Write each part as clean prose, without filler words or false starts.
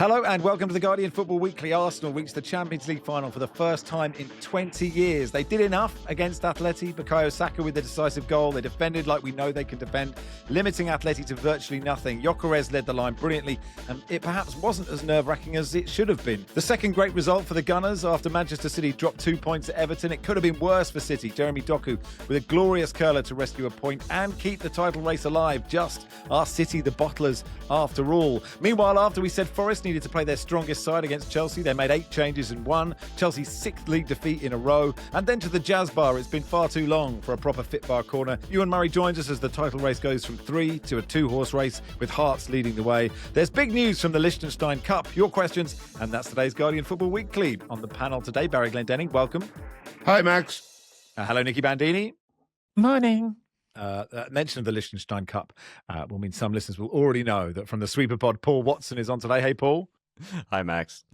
Hello and welcome to the Guardian Football Weekly. Arsenal reached the Champions League final for the first time in 20 years. They did enough against Atleti. Bukayo Saka with the decisive goal. They defended like we know they can defend, limiting Atleti to virtually nothing. Gyökeres led the line brilliantly, and it perhaps wasn't as nerve-wracking as it should have been. The second great result for the Gunners after Manchester City dropped 2 points at Everton. It could have been worse for City. Jeremy Doku with a glorious curler to rescue a point and keep the title race alive. Just our City, the bottlers, after all. Meanwhile, after we said Forest needed to play their strongest side against Chelsea, they made 8 changes and won. Chelsea's 6th league defeat in a row. And then to the Jazz Bar. It's been far too long for a proper Fit Bar corner. Ewan Murray joins us as the title race goes from 3 to a 2-horse race with Hearts leading the way. There's big news from the Liechtenstein Cup. Your questions, and that's today's Guardian Football Weekly. On the panel today, Barry Glendenning, welcome. Hi, Max. Hello, Nicky Bandini. Morning. Mention of the Liechtenstein Cup will mean some listeners will already know that from the Sweeper Pod, Paul Watson is on today. Hey, Paul. Hi, Max.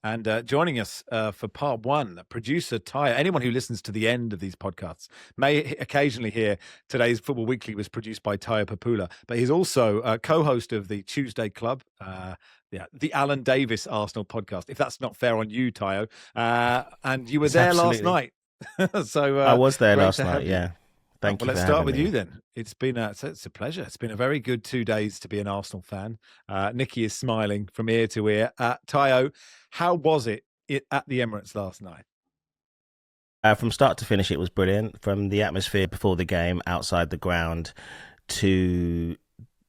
And joining us for part one, producer Tyre. Anyone who listens to the end of these podcasts may occasionally hear today's Football Weekly was produced by Tyre Papula, but he's also co-host of the Tuesday Club, the Alan Davis Arsenal podcast. If that's not fair on you, Tyre. And you were there last night. So I was there last night, yeah. Thank you. Let's start with you then. It's been it's a pleasure. It's been a very good 2 days to be an Arsenal fan. Nicky is smiling from ear to ear. Tayo, how was it at the Emirates last night? From start to finish, it was brilliant. From the atmosphere before the game, outside the ground, to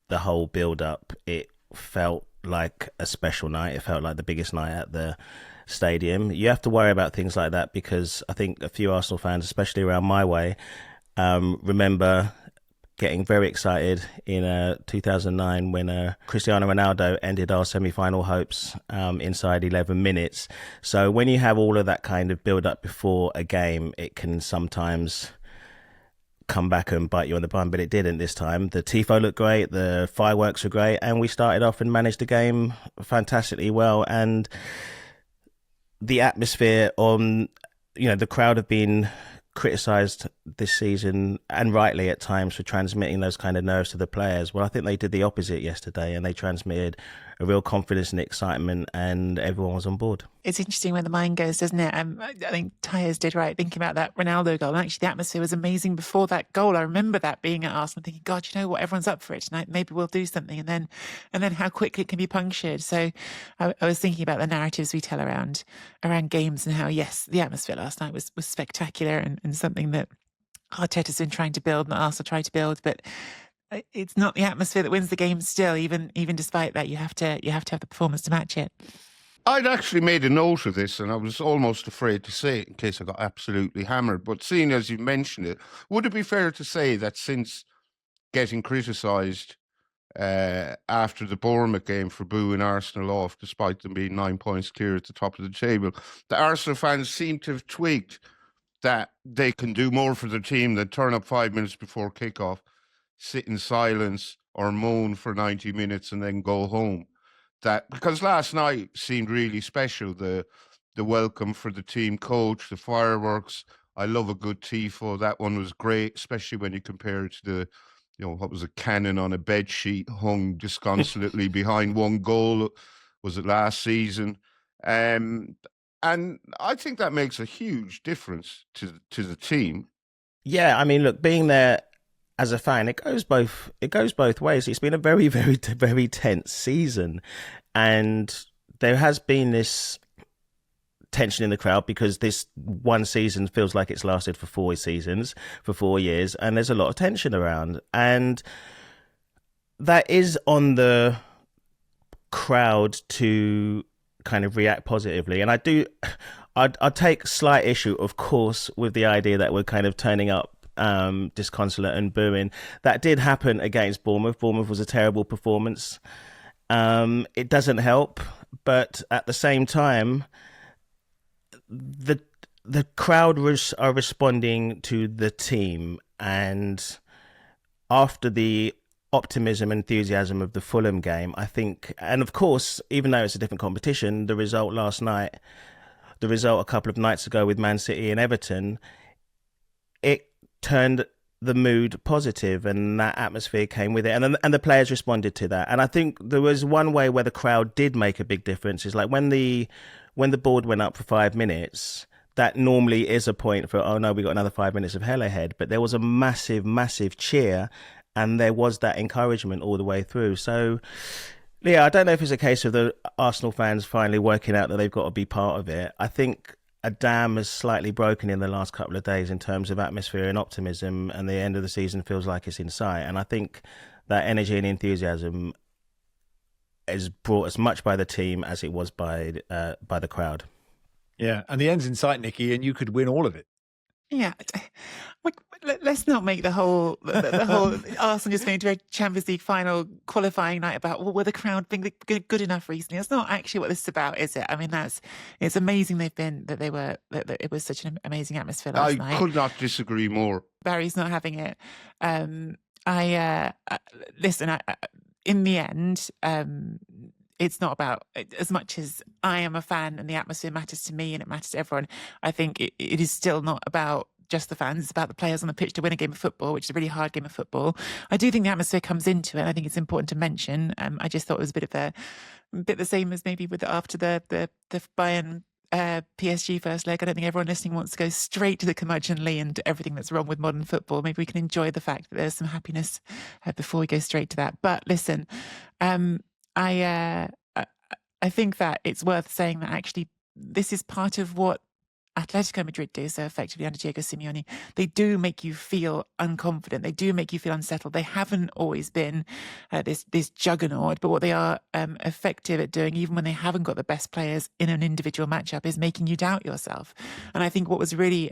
the whole build-up, it felt like a special night. It felt like the biggest night at the stadium. You have to worry about things like that because I think a few Arsenal fans, especially around my way, remember getting very excited in 2009 when Cristiano Ronaldo ended our semi-final hopes inside 11 minutes. So when you have all of that kind of build-up before a game, it can sometimes come back and bite you on the bum, but it didn't this time. The tifo looked great, the fireworks were great, and we started off and managed the game fantastically well. And the atmosphere on, the crowd have been criticised this season, and rightly at times, for transmitting those kind of nerves to the players. Well, I think they did the opposite yesterday, and they transmitted a real confidence and excitement, and everyone was on board. It's interesting where the mind goes, doesn't it? I think Tyers did right thinking about that Ronaldo goal. And actually, the atmosphere was amazing before that goal. I remember that being at Arsenal, thinking, God, you know what? Everyone's up for it tonight. Maybe we'll do something. And then how quickly it can be punctured. So I was thinking about the narratives we tell around games and how, yes, the atmosphere last night was spectacular and something that Arteta's been trying to build and Arsenal tried to build, but it's not the atmosphere that wins the game still. Even despite that, you have to have the performance to match it. I'd actually made a note of this and I was almost afraid to say it in case I got absolutely hammered. But seeing as you mentioned it, would it be fair to say that since getting criticised after the Bournemouth game for booing Arsenal off, despite them being 9 points clear at the top of the table, the Arsenal fans seem to have twigged that they can do more for their team than turn up 5 minutes before kickoff, sit in silence or moan for 90 minutes and then go home. That because last night seemed really special, the welcome for the team coach, the fireworks. I love a good tifo. That one was great, especially when you compare it to the, what was a cannon on a bed sheet hung disconsolately behind one goal, was it last season? And I think that makes a huge difference to the team. Yeah, I mean, look, being there as a fan, it goes both ways. It's been a very, very, very tense season, and there has been this tension in the crowd because this one season feels like it's lasted for 4 seasons, for 4 years, and there's a lot of tension around, and that is on the crowd to kind of react positively. And I'd take slight issue, of course, with the idea that we're kind of turning up disconsolate and booing. That did happen against Bournemouth. Bournemouth was a terrible performance. It doesn't help, but at the same time, the crowd are responding to the team, and after the optimism and enthusiasm of the Fulham game, I think, and of course, even though it's a different competition, the result last night, the result a couple of nights ago with Man City and Everton, it turned the mood positive, and that atmosphere came with it, and the players responded to that. And I think there was one way where the crowd did make a big difference is like when the board went up for 5 minutes. That normally is a point for, oh no, we got another 5 minutes of hell ahead. But there was a massive cheer, and there was that encouragement all the way through. So, yeah, I don't know if it's a case of the Arsenal fans finally working out that they've got to be part of it. I think a dam has slightly broken in the last couple of days in terms of atmosphere and optimism, and the end of the season feels like it's in sight. And I think that energy and enthusiasm is brought as much by the team as it was by the crowd. Yeah, and the end's in sight, Nicky, and you could win all of it. Yeah, let's not make the whole Arsenal just going to a Champions League final qualifying night about, well, were the crowd being good enough recently? That's not actually what this is about, is it? I mean, it's amazing that it was such an amazing atmosphere last night. I could not disagree more. Barry's not having it. Listen. In the end, it's not about, as much as I am a fan and the atmosphere matters to me and it matters to everyone, I think it is still not about just the fans. It's about the players on the pitch to win a game of football, which is a really hard game of football. I do think the atmosphere comes into it. I think it's important to mention. I just thought it was a bit the same as maybe after the Bayern PSG first leg. I don't think everyone listening wants to go straight to the curmudgeonly and everything that's wrong with modern football. Maybe we can enjoy the fact that there's some happiness before we go straight to that. But listen, I think that it's worth saying that actually this is part of what Atletico Madrid do so effectively under Diego Simeone. They do make you feel unconfident. They do make you feel unsettled. They haven't always been this juggernaut, but what they are effective at doing, even when they haven't got the best players in an individual matchup, is making you doubt yourself. And I think what was really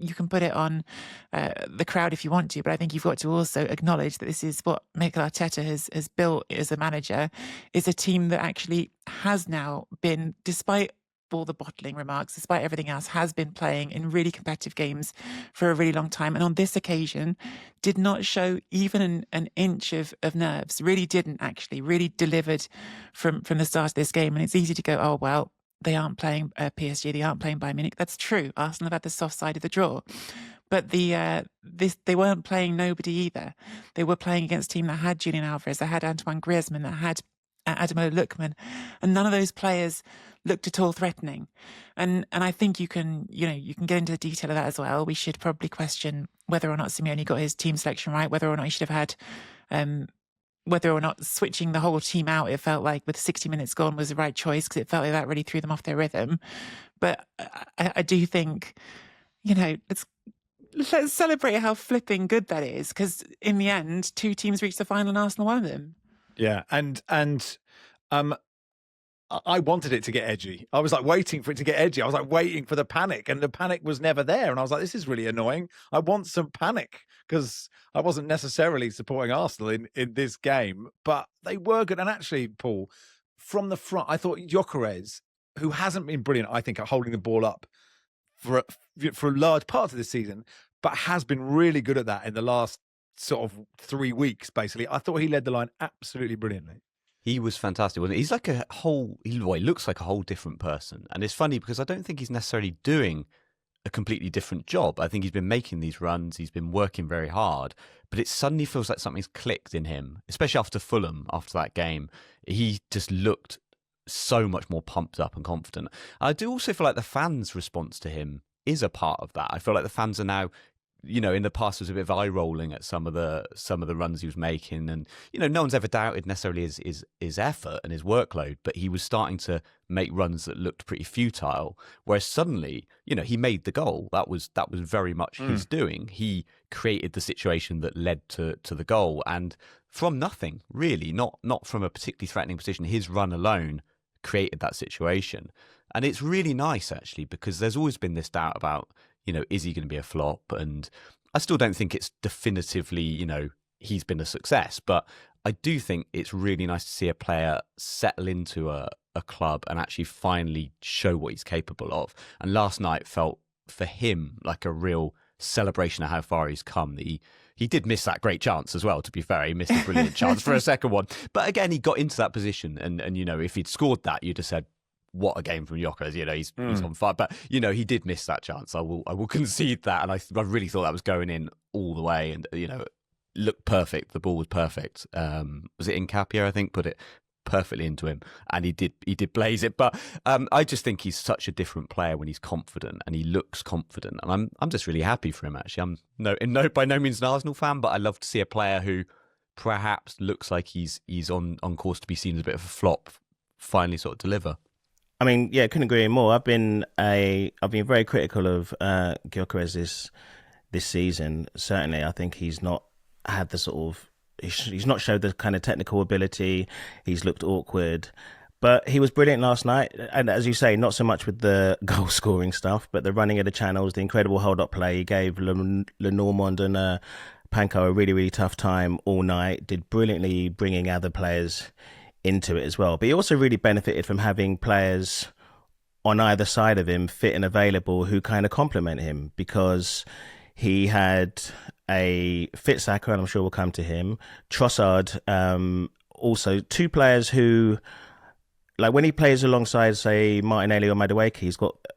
you can put it on the crowd if you want to, but I think you've got to also acknowledge that this is what Mikel Arteta has built as a manager, is a team that actually has now been, despite all the bottling remarks, despite everything else, has been playing in really competitive games for a really long time. And on this occasion, did not show even an inch of nerves, really didn't actually, really delivered from the start of this game. And it's easy to go, oh, well, they aren't playing PSG, they aren't playing Bayern Munich. That's true. Arsenal have had the soft side of the draw. But they weren't playing nobody either. They were playing against a team that had Julian Alvarez, that had Antoine Griezmann, that had Ademola Lookman, and none of those players looked at all threatening. And I think you can get into the detail of that as well. We should probably question whether or not Simeone got his team selection right, whether or not he should have had whether or not switching the whole team out, it felt like with 60 minutes gone, was the right choice, because it felt like that really threw them off their rhythm. But I do think, let's celebrate how flipping good that is, because in the end, two teams reached the final and Arsenal one of them. Yeah, and I wanted it to get edgy. I was like waiting for it to get edgy. I was like waiting for the panic, and the panic was never there. And I was like, this is really annoying. I want some panic, because I wasn't necessarily supporting Arsenal in this game, but they were good. And actually, Paul, from the front, I thought Gyökeres, who hasn't been brilliant, I think, at holding the ball up for a large part of this season, but has been really good at that in the last sort of 3 weeks, basically. I thought he led the line absolutely brilliantly. He was fantastic, wasn't he? He's like he looks like a whole different person. And it's funny because I don't think he's necessarily doing a completely different job. I think he's been making these runs, he's been working very hard, but it suddenly feels like something's clicked in him, especially after Fulham, after that game. He just looked so much more pumped up and confident. I do also feel like the fans' response to him is a part of that. I feel like the fans are now, in the past was a bit of eye rolling at some of the runs he was making, and no one's ever doubted necessarily his effort and his workload, but he was starting to make runs that looked pretty futile. Whereas suddenly, he made the goal. That was very much his doing. He created the situation that led to the goal, and from nothing really, not from a particularly threatening position. His run alone created that situation, and it's really nice actually, because there's always been this doubt about, is he going to be a flop? And I still don't think it's definitively, he's been a success. But I do think it's really nice to see a player settle into a club and actually finally show what he's capable of. And last night felt for him like a real celebration of how far he's come. He did miss that great chance as well, to be fair. He missed a brilliant chance for a second one. But again, he got into that position. And if he'd scored that, you'd have said, what a game from Gyökeres. He's on fire. But, he did miss that chance. I will concede that. And I really thought that was going in all the way. And, looked perfect. The ball was perfect. Was it Incapia, I think? Put it perfectly into him. And he did blaze it. But I just think he's such a different player when he's confident, and he looks confident. And I'm just really happy for him, actually. I'm by no means an Arsenal fan, but I love to see a player who perhaps looks like he's on course to be seen as a bit of a flop finally sort of deliver. I mean, yeah, couldn't agree more. I've been very critical of Gyökeres this season. Certainly, I think he's not had the sort of he's not showed the kind of technical ability. He's looked awkward, but he was brilliant last night. And as you say, not so much with the goal scoring stuff, but the running of the channels, the incredible hold up play. He gave Lenormand and Panko a really, really tough time all night. Did brilliantly bringing other players into it as well. But he also really benefited from having players on either side of him fit and available who kind of complement him, because he had a fit Saka, and I'm sure we'll come to him. Trossard, also two players who, like when he plays alongside, say, Martinelli or Madueke,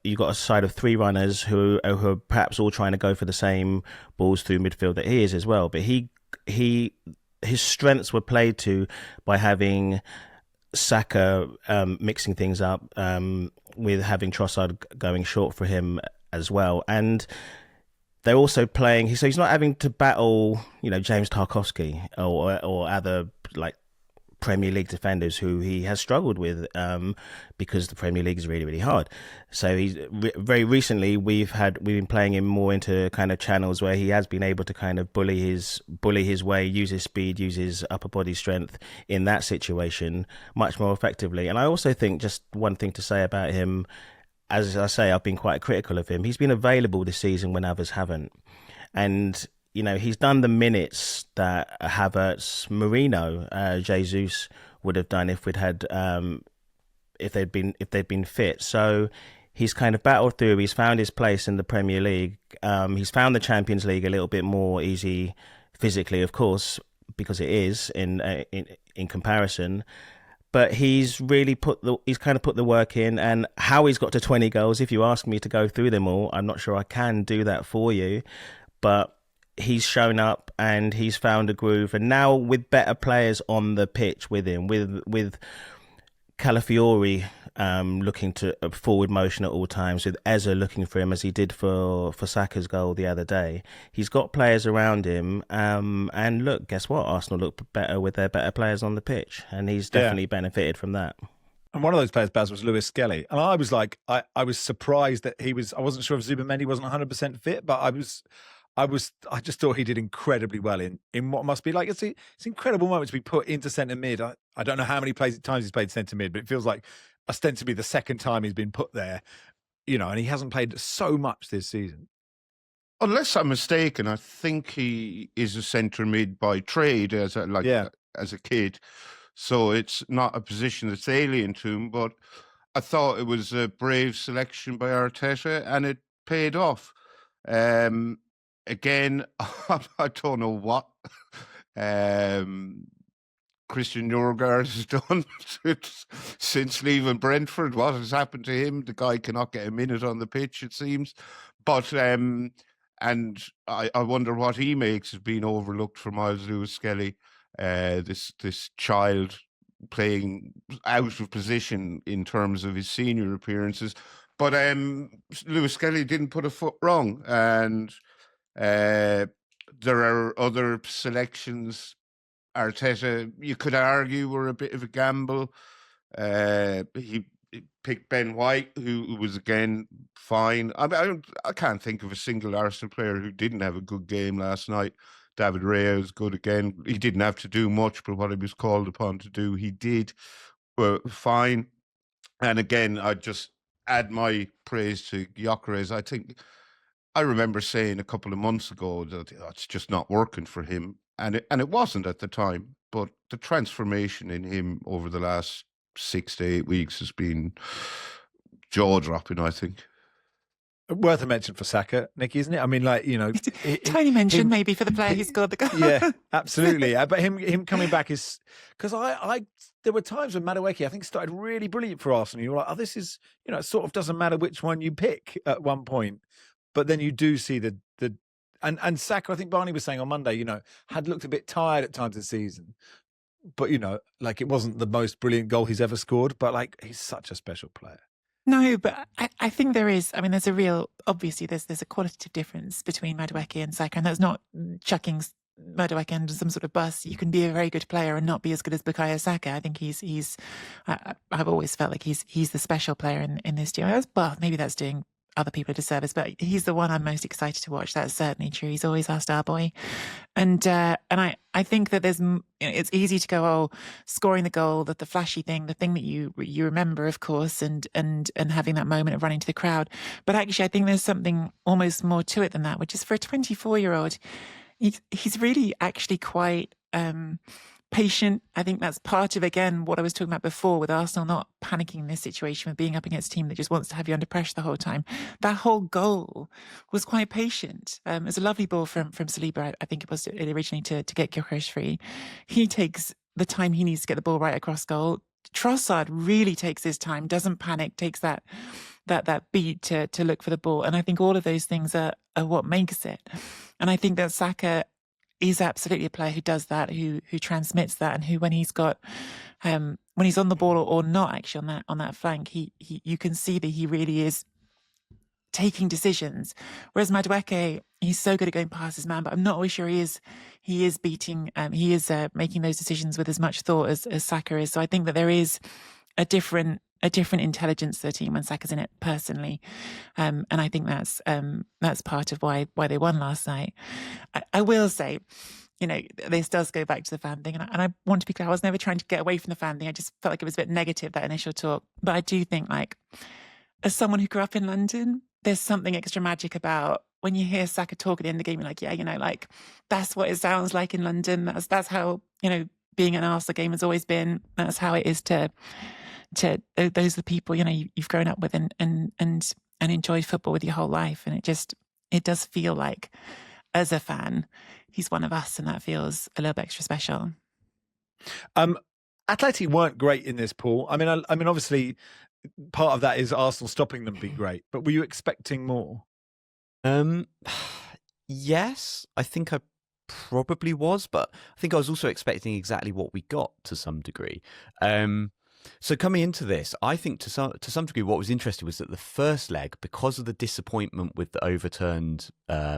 you've got a side of three runners who are perhaps all trying to go for the same balls through midfield that he is as well. But his strengths were played to by having Saka mixing things up, with having Trossard going short for him as well. And they're also playing, so he's not having to battle, James Tarkowski or other like Premier League defenders who he has struggled with, because the Premier League is really, really hard. So he's very recently we've been playing him more into kind of channels where he has been able to kind of bully his way, use his speed, use his upper body strength in that situation much more effectively. And I also think, just one thing to say about him, as I say, I've been quite critical of him. He's been available this season when others haven't, and he's done the minutes that Havertz, Marino, Jesus would have done if they'd been fit. So he's kind of battled through. He's found his place in the Premier League. He's found the Champions League a little bit more easy physically, of course, because it is in comparison. But he's really put the work in, and how he's got to 20 goals. If you ask me to go through them all, I'm not sure I can do that for you, but he's shown up and he's found a groove. And now with better players on the pitch with him, with Calafiori looking to forward motion at all times, with Eza looking for him as he did for Saka's goal the other day. He's got players around him, and look, guess what? Arsenal look better with their better players on the pitch, and he's definitely benefited from that. And one of those players, Baz, was Lewis Skelly. And I was like, I was surprised that I wasn't sure if Zubimendi wasn't 100% fit, but I just thought he did incredibly well in what must be like, it's incredible moment to be put into centre mid. I don't know how many times he's played centre mid, but it feels like ostensibly the second time he's been put there, and he hasn't played so much this season. Unless I'm mistaken, I think he is a centre mid by trade as a kid. So it's not a position that's alien to him, but I thought it was a brave selection by Arteta, and it paid off. Again, I don't know what Christian Nørgaard has done since leaving Brentford. What has happened to him? The guy cannot get a minute on the pitch, it seems. But and I wonder what he makes of being overlooked for Miles Lewis-Skelly, this child playing out of position in terms of his senior appearances. But Lewis-Skelly didn't put a foot wrong, and there are other selections. Arteta, you could argue, were a bit of a gamble. He picked Ben White, who was again fine. I can't think of a single Arsenal player who didn't have a good game last night. David Raya was good again. He didn't have to do much, but what he was called upon to do, he did fine. And again, I just add my praise to Gyökeres. I remember saying a couple of months ago that it's just not working for him. And it wasn't at the time, but the transformation in him over the last 6 to 8 weeks has been jaw-dropping, I think. Worth a mention for Saka, Nicky, isn't it? I mean, like, you know, tiny mention maybe for the player who scored the goal. Yeah, absolutely. But him coming back is because there were times when Madueke, I think, started really brilliant for Arsenal. You were like, oh, this is, you know, it sort of doesn't matter which one you pick at one point, but then you do see and Saka, I think Barney was saying on Monday, you know, had looked a bit tired at times this season, but you know, like it wasn't the most brilliant goal he's ever scored, but like he's such a special player. No, but I think there is. I mean, there's a real, obviously, there's a qualitative difference between Madueke and Saka, and that's not chucking Madueke under some sort of bus. You can be a very good player and not be as good as Bukayo Saka. I think I've always felt like he's the special player in this duo. Well, maybe that's doing other people a disservice, but he's the one I'm most excited to watch. That's certainly true. He's always our star boy, and I think that there's, you know, it's easy to go, oh, scoring the goal, the flashy thing, the thing that you remember, of course, and having that moment of running to the crowd. But actually, I think there's something almost more to it than that, which is for a 24-year-old, he's really actually quite patient. I think that's part of, again, what I was talking about before with Arsenal not panicking in this situation, with being up against a team that just wants to have you under pressure the whole time. That whole goal was quite patient. It was a lovely ball from Saliba, I think it was originally to get Gyökeres free. He takes the time he needs to get the ball right across goal. Trossard really takes his time, doesn't panic, takes that beat to look for the ball. And I think all of those things are what makes it. And I think that Saka is absolutely a player who does that, who transmits that, and who, when he's got, when he's on the ball or not actually on that flank, he you can see that he really is taking decisions. Whereas Madueke, he's so good at going past his man, but I'm not always sure he is beating, he is making those decisions with as much thought as Saka is. So I think that there is a different intelligence to the team when Saka's in it, personally, and I think that's part of why they won last night. I will say, you know, this does go back to the fan thing, and I want to be clear, I was never trying to get away from the fan thing. I just felt like it was a bit negative, that initial talk. But I do think, like, as someone who grew up in London, there's something extra magic about when you hear Saka talk at the end of the game. You're like, yeah, you know, like, that's what it sounds like in London. That's how, you know, being an Arsenal game has always been. That's how it is to those are the people, you know, you've grown up with and enjoyed football with your whole life. And it does feel like, as a fan, he's one of us, and that feels a little bit extra special. Atleti weren't great in this, Paul. I mean, obviously, part of that is Arsenal stopping them being great. But were you expecting more? Yes, I think I probably was, but I think I was also expecting exactly what we got to some degree. So coming into this, I think to some degree what was interesting was that the first leg, because of the disappointment with the overturned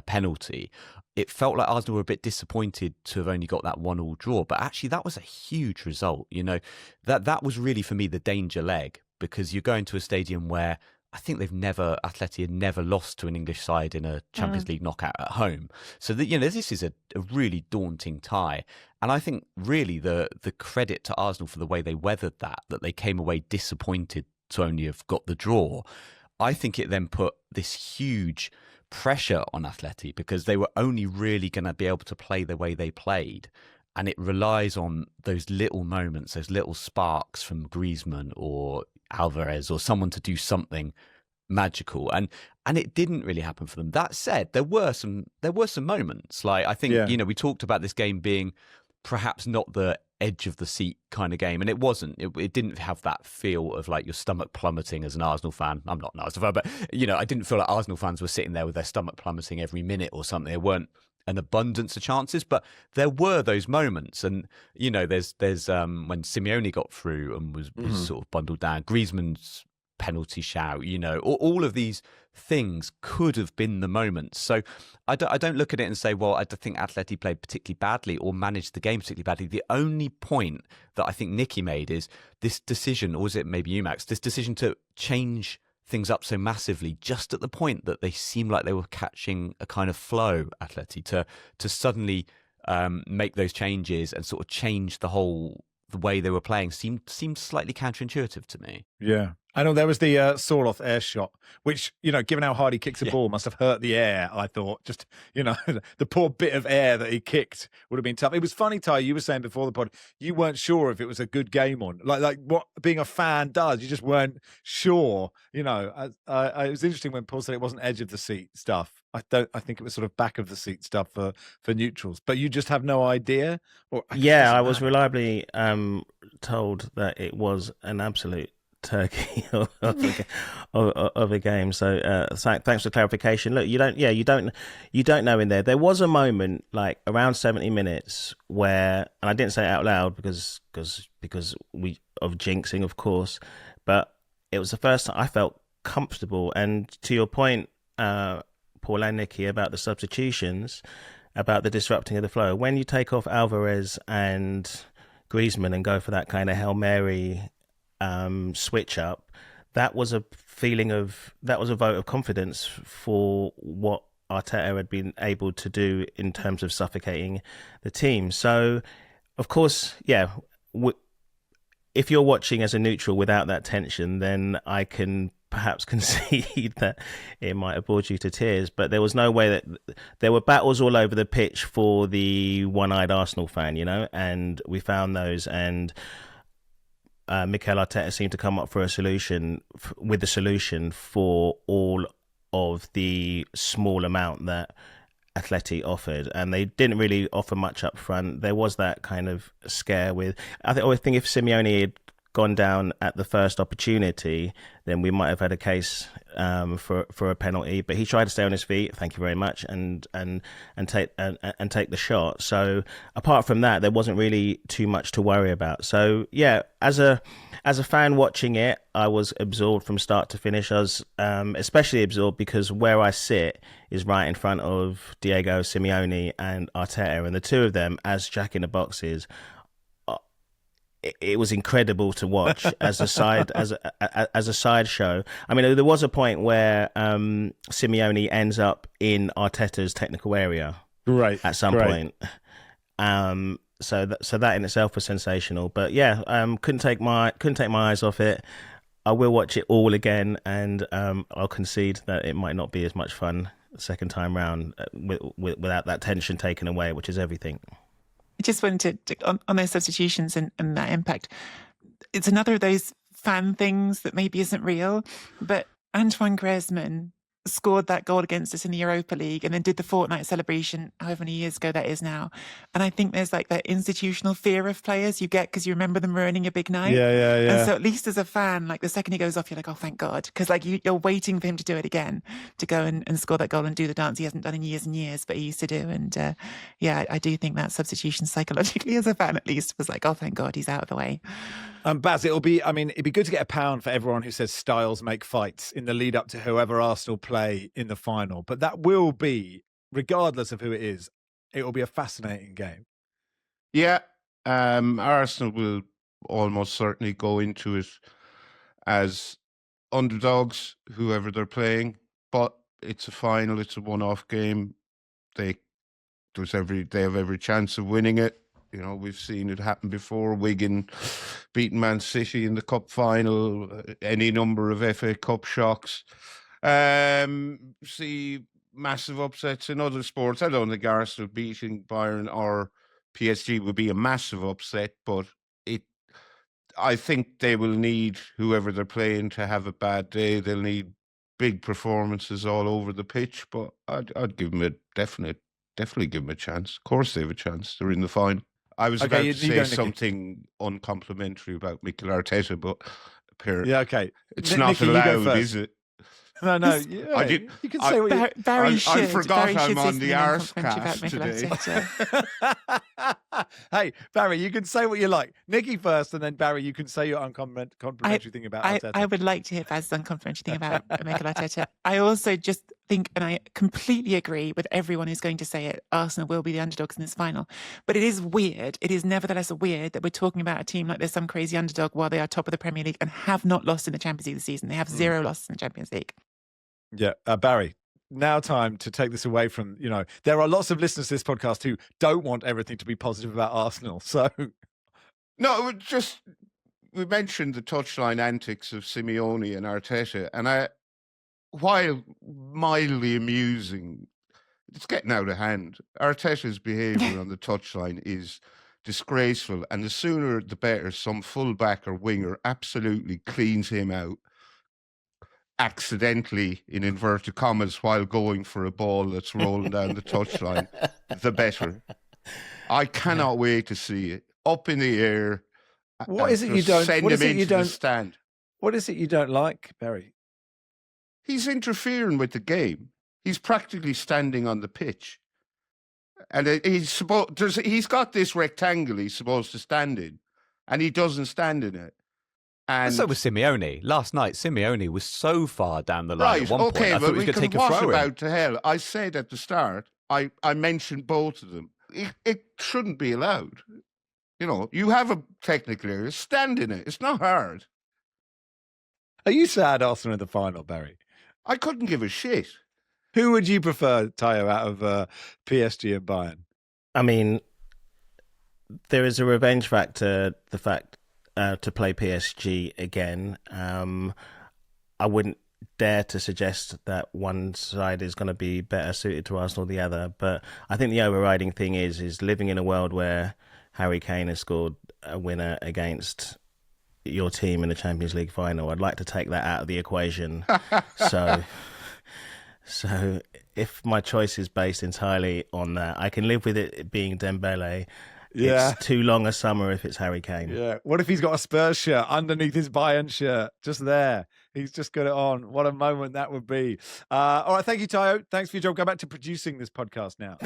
penalty, it felt like Arsenal were a bit disappointed to have only got that 1-1 draw. But actually that was a huge result. You know, that was really, for me, the danger leg, because you're going to a stadium where I think Atleti had never lost to an English side in a Champions League knockout at home. So that, you know, this is a really daunting tie. And I think really the credit to Arsenal for the way they weathered that they came away disappointed to only have got the draw. I think it then put this huge pressure on Atleti, because they were only really going to be able to play the way they played. And it relies on those little moments, those little sparks from Griezmann or Alvarez or someone to do something magical, and it didn't really happen for them. That said, there were some moments. Like, I think, you know, we talked about this game being perhaps not the edge of the seat kind of game, and it wasn't. It didn't have that feel of like your stomach plummeting as an Arsenal fan. I'm not an Arsenal fan, but you know, I didn't feel like Arsenal fans were sitting there with their stomach plummeting every minute or something. There weren't an abundance of chances, but there were those moments. And you know, there's when Simeone got through and was sort of bundled down, Griezmann's penalty shout, you know, all of these things could have been the moments. So I don't look at it and say, well, I think Atleti played particularly badly or managed the game particularly badly. The only point that I think Nicky made is this decision, or was it maybe you, Max, this decision to change things up so massively just at the point that they seemed like they were catching a kind of flow, Atleti, to suddenly make those changes and sort of change the way they were playing seemed slightly counterintuitive to me. Yeah. I know there was the Soroth air shot, which, given how hard he kicks the ball, must have hurt the air, I thought. Just, the poor bit of air that he kicked would have been tough. It was funny, Ty, you were saying before the pod, you weren't sure if it was a good game or like what being a fan does. You just weren't sure. It was interesting when Paul said it wasn't edge of the seat stuff. I think it was sort of back of the seat stuff for neutrals. But you just have no idea? I was reliably told that it was an absolute turkey of a game. So thanks for clarification. Look, you don't know in there. There was a moment like around 70 minutes where, and I didn't say it out loud because we of jinxing, of course, but it was the first time I felt comfortable. And to your point, Paul and Nicky, about the substitutions, about the disrupting of the flow, when you take off Alvarez and Griezmann and go for that kind of Hail Mary switch up, that was a vote of confidence for what Arteta had been able to do in terms of suffocating the team. So, of course, if you're watching as a neutral without that tension, then I can perhaps concede that it might have bored you to tears. But there was no way that there were battles all over the pitch for the one-eyed Arsenal fan, and we found those. And Mikel Arteta seemed to come up with a solution for all of the small amount that Atleti offered, and they didn't really offer much up front. There was that kind of scare with. I think if Simeone had gone down at the first opportunity, then we might have had a case for a penalty. But he tried to stay on his feet. Thank you very much, and take the shot. So apart from that, there wasn't really too much to worry about. So yeah, as a fan watching it, I was absorbed from start to finish. I was especially absorbed because where I sit is right in front of Diego Simeone and Arteta, and the two of them as Jack in the Boxes. It was incredible to watch as a side show. I mean, there was a point where Simeone ends up in Arteta's technical area, right? At some point. So that in itself was sensational. But yeah, couldn't take my eyes off it. I will watch it all again, and I'll concede that it might not be as much fun the second time round without that tension taken away, which is everything. I just wanted to on those substitutions and that impact. It's another of those fan things that maybe isn't real, but Antoine Griezmann scored that goal against us in the Europa League and then did the fortnight celebration however many years ago that is now. And I think there's like that institutional fear of players you get because you remember them ruining a big night. Yeah. And so at least as a fan, like the second he goes off, you're like, oh, thank God. Because like you're waiting for him to do it again, to go and score that goal and do the dance he hasn't done in years and years, but he used to do. And I do think that substitution psychologically as a fan at least was like, oh, thank God he's out of the way. Baz, it'd be good to get £1 for everyone who says styles make fights in the lead up to whoever Arsenal play in the final. But that will be, regardless of who it is, it will be a fascinating game. Yeah, Arsenal will almost certainly go into it as underdogs, whoever they're playing. But it's a final, it's a one-off game. They have every chance of winning it. We've seen it happen before. Wigan beating Man City in the cup final, any number of FA Cup shocks. See massive upsets in other sports. I don't think Arsenal beating Bayern or PSG would be a massive upset, but I think they will need whoever they're playing to have a bad day. They'll need big performances all over the pitch, but I'd give them definitely give them a chance. Of course they have a chance. They're in the final. I was about to say something uncomplimentary about Mikel Arteta, but apparently it's not allowed, is it? No. Yeah, you can say what Barry should. I forgot Barry I'm on the Arsecast today. Hey, Barry, you can say what you like. Nicky first, and then Barry, you can say your uncomplimentary thing about Arteta. I would like to hear Baz's uncomplimentary thing about Mikel Arteta. I also just think, and I completely agree with everyone who's going to say it, Arsenal will be the underdogs in this final. But it is weird. It is nevertheless weird that we're talking about a team like they're some crazy underdog while they are top of the Premier League and have not lost in the Champions League this season. They have 0 losses in the Champions League. Yeah, Barry, now time to take this away from, there are lots of listeners to this podcast who don't want everything to be positive about Arsenal. So, no, just we mentioned the touchline antics of Simeone and Arteta, and while mildly amusing, it's getting out of hand. Arteta's behaviour on the touchline is disgraceful, and the sooner the better some fullback or winger absolutely cleans him out accidentally, in inverted commas, while going for a ball that's rolling down the touchline, the better. I cannot wait to see it up in the air. What is it you don't? Send What him is it into you the don't? stand. What is it you don't like, Barry? He's interfering with the game. He's practically standing on the pitch, and he's got this rectangle he's supposed to stand in, and he doesn't stand in it. And so was Simeone. Last night, Simeone was so far down the line right, at one point. I thought he was going to take a throw about to hell. I said at the start, I mentioned both of them. It shouldn't be allowed. You know, you have a technical area, stand in it. It's not hard. Are you sad Arsenal in the final, Barry? I couldn't give a shit. Who would you prefer, Tayo, out of PSG and Bayern? I mean, there is a revenge factor, the fact to play PSG again. I wouldn't dare to suggest that one side is going to be better suited to Arsenal than the other, but I think the overriding thing is living in a world where Harry Kane has scored a winner against your team in the Champions League final. I'd like to take that out of the equation. So if my choice is based entirely on that, I can live with it being Dembele. Yeah. It's too long a summer if it's Harry Kane. Yeah. What if he's got a Spurs shirt underneath his Bayern shirt? Just there. He's just got it on. What a moment that would be. All right. Thank you, Tayo. Thanks for your job. Go back to producing this podcast now.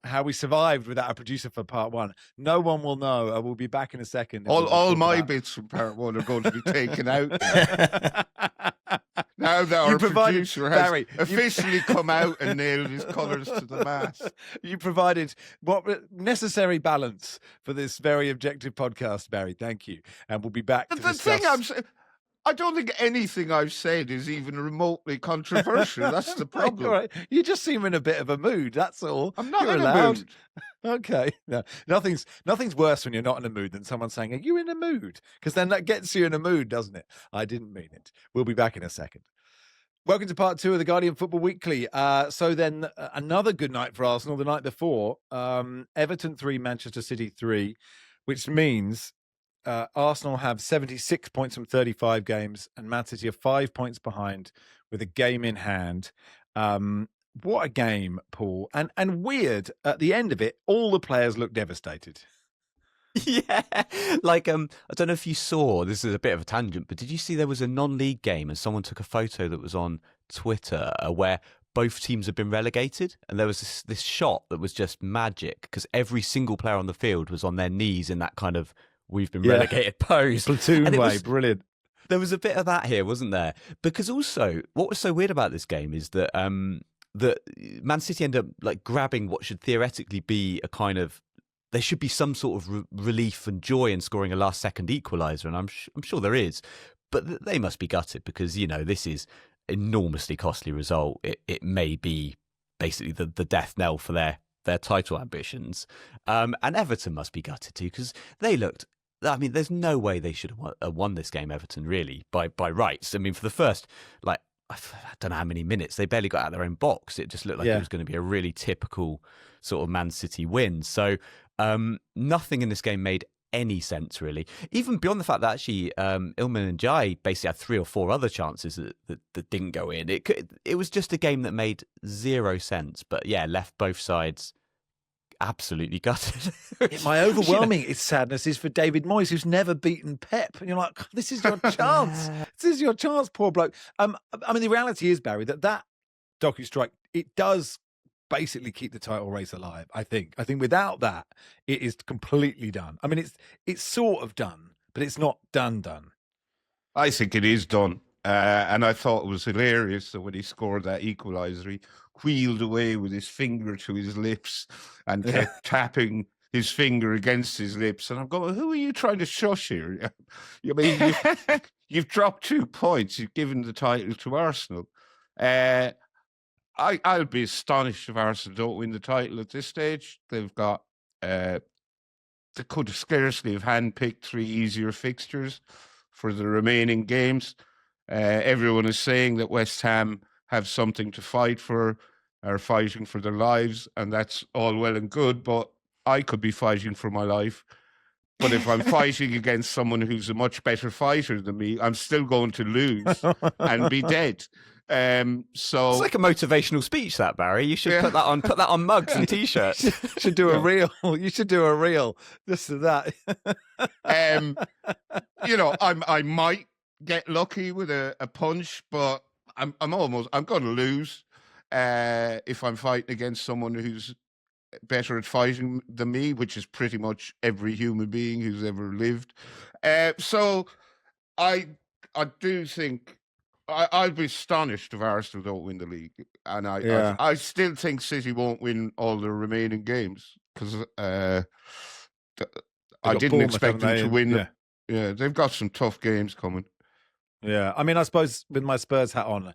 How we survived without a producer for part one. No one will know. We'll be back in a second. All my bits from part one are going to be taken out. Now that our producer has officially come out and nailed his colours to the mast. You provided what necessary balance for this very objective podcast, Barry. Thank you. And we'll be back to discuss... I don't think anything I've said is even remotely controversial. That's the problem. All right. You just seem in a bit of a mood, that's all. I'm not You're in allowed. a mood. Okay. No, nothing's worse when you're not in a mood than someone saying, are you in a mood? Because then that gets you in a mood, doesn't it? I didn't mean it. We'll be back in a second. Welcome to part two of the Guardian Football Weekly. So then another good night for Arsenal the night before. Everton 3, Manchester City 3, which means Arsenal have 76 points from 35 games and Man City are 5 points behind with a game in hand. What a game, Paul. And weird, at the end of it, all the players look devastated. Yeah, like I don't know if you saw, this is a bit of a tangent, but did you see there was a non-league game and someone took a photo that was on Twitter where both teams had been relegated, and there was this shot that was just magic because every single player on the field was on their knees in that kind of we've been relegated pose. Platoon way, brilliant. There was a bit of that here, wasn't there? Because also, what was so weird about this game is that that Man City ended up like grabbing what should theoretically be a kind of, there should be some sort of relief and joy in scoring a last-second equaliser, and I'm sure there is. But they must be gutted because, you know, this is enormously costly result. It may be basically the death knell for their title ambitions. And Everton must be gutted too because they looked, I mean, there's no way they should have won this game, Everton, really, by rights. I mean, for the first, like, I don't know how many minutes, they barely got out of their own box. It just looked like it was going to be a really typical sort of Man City win. So nothing in this game made any sense, really. Even beyond the fact that actually Ilman and Jai basically had 3 or 4 other chances that didn't go in. It was just a game that made zero sense. But yeah, left both sides absolutely gutted. My overwhelming sadness is for David Moyes, who's never beaten Pep. And you're like, this is your chance. This is your chance, poor bloke. I mean, the reality is, Barry, that docu-strike, it does basically keep the title race alive, I think. I think without that, it is completely done. I mean, it's sort of done, but it's not done. I think it is done. And I thought it was hilarious that when he scored that equaliser, he wheeled away with his finger to his lips and kept tapping his finger against his lips. And I'm going, who are you trying to shush here? I mean, you've dropped 2 points. You've given the title to Arsenal. I'll be astonished if Arsenal don't win the title at this stage. They've got they could scarcely have handpicked 3 easier fixtures for the remaining games. Everyone is saying that West Ham have something to fight for, are fighting for their lives, and that's all well and good, but I could be fighting for my life. But if I'm fighting against someone who's a much better fighter than me, I'm still going to lose and be dead. So it's like a motivational speech, that, Barry. You should put that on mugs and t-shirts. You should do a reel. You should do a reel. This and that. I might get lucky with a punch, but I'm going to lose if I'm fighting against someone who's better at fighting than me, which is pretty much every human being who's ever lived. So I do think I'll be astonished if Arsenal don't win the league, and I still think City won't win all the remaining games because I didn't expect them to win. Yeah, they've got some tough games coming. Yeah, I mean, I suppose with my Spurs hat on,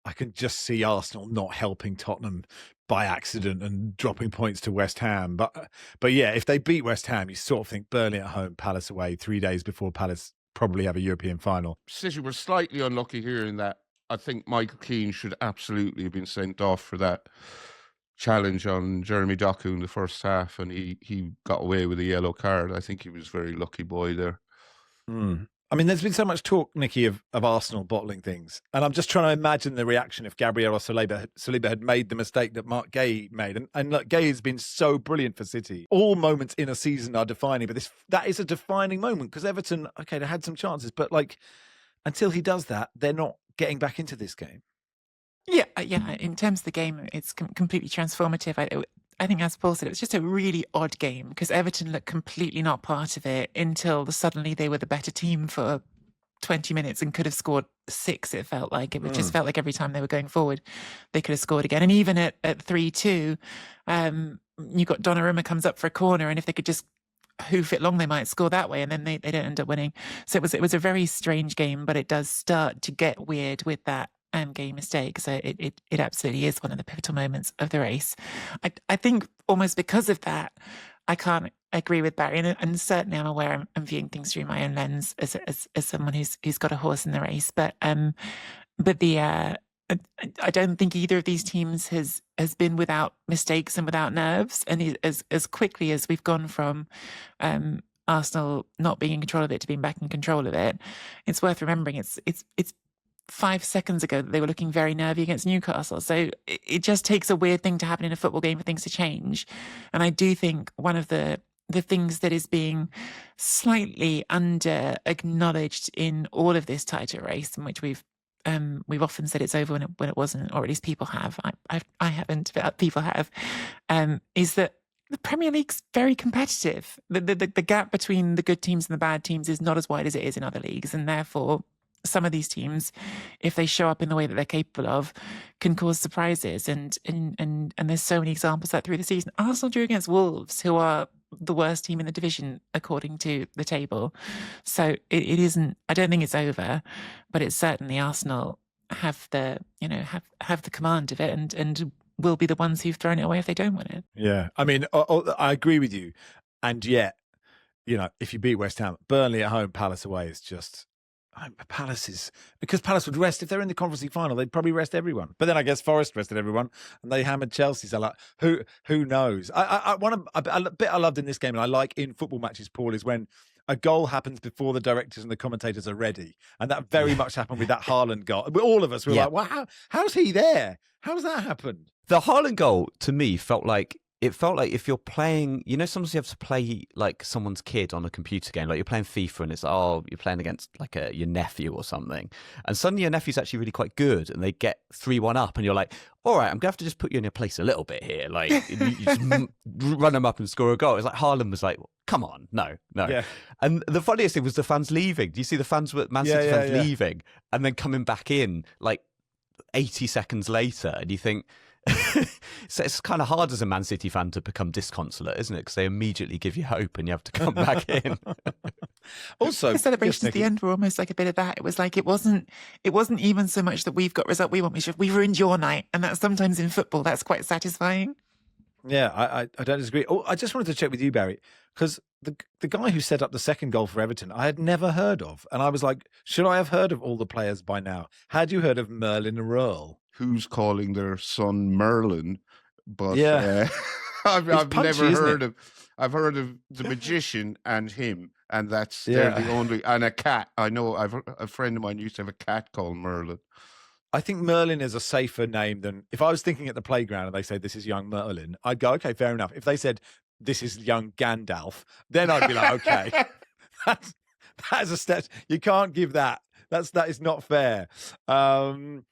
I can just see Arsenal not helping Tottenham by accident and dropping points to West Ham. But yeah, if they beat West Ham, you sort of think Burnley at home, Palace away, 3 days before Palace probably have a European final. City were slightly unlucky here in that I think Michael Keane should absolutely have been sent off for that challenge on Jeremy Doku in the first half, and he got away with a yellow card. I think he was a very lucky boy there. I mean, there's been so much talk, Nicky, of Arsenal bottling things. And I'm just trying to imagine the reaction if Gabriel or Saliba had made the mistake that Mark Gay made. And look, Gay has been so brilliant for City. All moments in a season are defining, but that is a defining moment because Everton, okay, they had some chances, but until he does that, they're not getting back into this game. Yeah. In terms of the game, it's completely transformative. I think, as Paul said, it was just a really odd game because Everton looked completely not part of it until suddenly they were the better team for 20 minutes and could have scored 6, it felt like. It just felt like every time they were going forward, they could have scored again. And even at 3-2, you got Donnarumma comes up for a corner, and if they could just hoof it long, they might score that way, and then they don't end up winning. So it was a very strange game, but it does start to get weird with that game mistake. So it absolutely is one of the pivotal moments of the race. I think almost because of that, I can't agree with Barry, and certainly I'm aware I'm viewing things through my own lens as someone who's got a horse in the race. But I don't think either of these teams has been without mistakes and without nerves. And as quickly as we've gone from Arsenal not being in control of it to being back in control of it, it's worth remembering it's 5 seconds ago that they were looking very nervy against Newcastle. So it just takes a weird thing to happen in a football game for things to change. And I do think one of the things that is being slightly under acknowledged in all of this title race, in which we've often said it's over when it wasn't, or at least people have. I haven't, but people have. Is that the Premier League's very competitive. The gap between the good teams and the bad teams is not as wide as it is in other leagues, and therefore some of these teams, if they show up in the way that they're capable of, can cause surprises. And there's so many examples of that through the season. Arsenal drew against Wolves, who are the worst team in the division according to the table. So it isn't. I don't think it's over, but it's certainly Arsenal have the command of it, and will be the ones who've thrown it away if they don't win it. Yeah, I mean, I agree with you, and yet, if you beat West Ham, Burnley at home, Palace away is just. Because Palace would rest if they're in the Conference League final, they'd probably rest everyone. But then I guess Forest rested everyone, and they hammered Chelsea. So who knows? A bit I loved in this game, and I like in football matches, Paul, is when a goal happens before the directors and the commentators are ready, and that very much happened with that Haaland goal. All of us were like, "Wow, how's he there? How's that happened?" The Haaland goal to me felt like if you're playing, sometimes you have to play like someone's kid on a computer game, like you're playing FIFA and it's you're playing against like your nephew or something, and suddenly your nephew's actually really quite good and they get 3-1 up and you're like, all right, I'm gonna have to just put you in your place a little bit here, like you just run them up and score a goal. It's like Haaland was like, come on, no. Yeah. And the funniest thing was the fans leaving. Do you see the fans, Man City fans leaving and then coming back in like 80 seconds later, and you think, so it's kind of hard as a Man City fan to become disconsolate, isn't it? Because they immediately give you hope and you have to come back in. Also, the celebrations at the end were almost like a bit of that. It was like it wasn't even so much that we've got result we want. We ruined your night, and that's sometimes in football that's quite satisfying. Yeah, I don't disagree. Oh, I just wanted to check with you, Barry, because the guy who set up the second goal for Everton, I had never heard of. And I was like, should I have heard of all the players by now? Had you heard of Merlin Earl? Who's calling their son Merlin? But Yeah. I've punchy, never isn't heard it? of. I've heard of the magician and him, and they're Yeah. the only. And a cat. I know. A friend of mine used to have a cat called Merlin. I think Merlin is a safer name than if I was thinking at the playground and they said this is young Merlin, I'd go, okay, fair enough. If they said this is young Gandalf, then I'd be like, okay, that's a step. You can't give that. That is not fair. So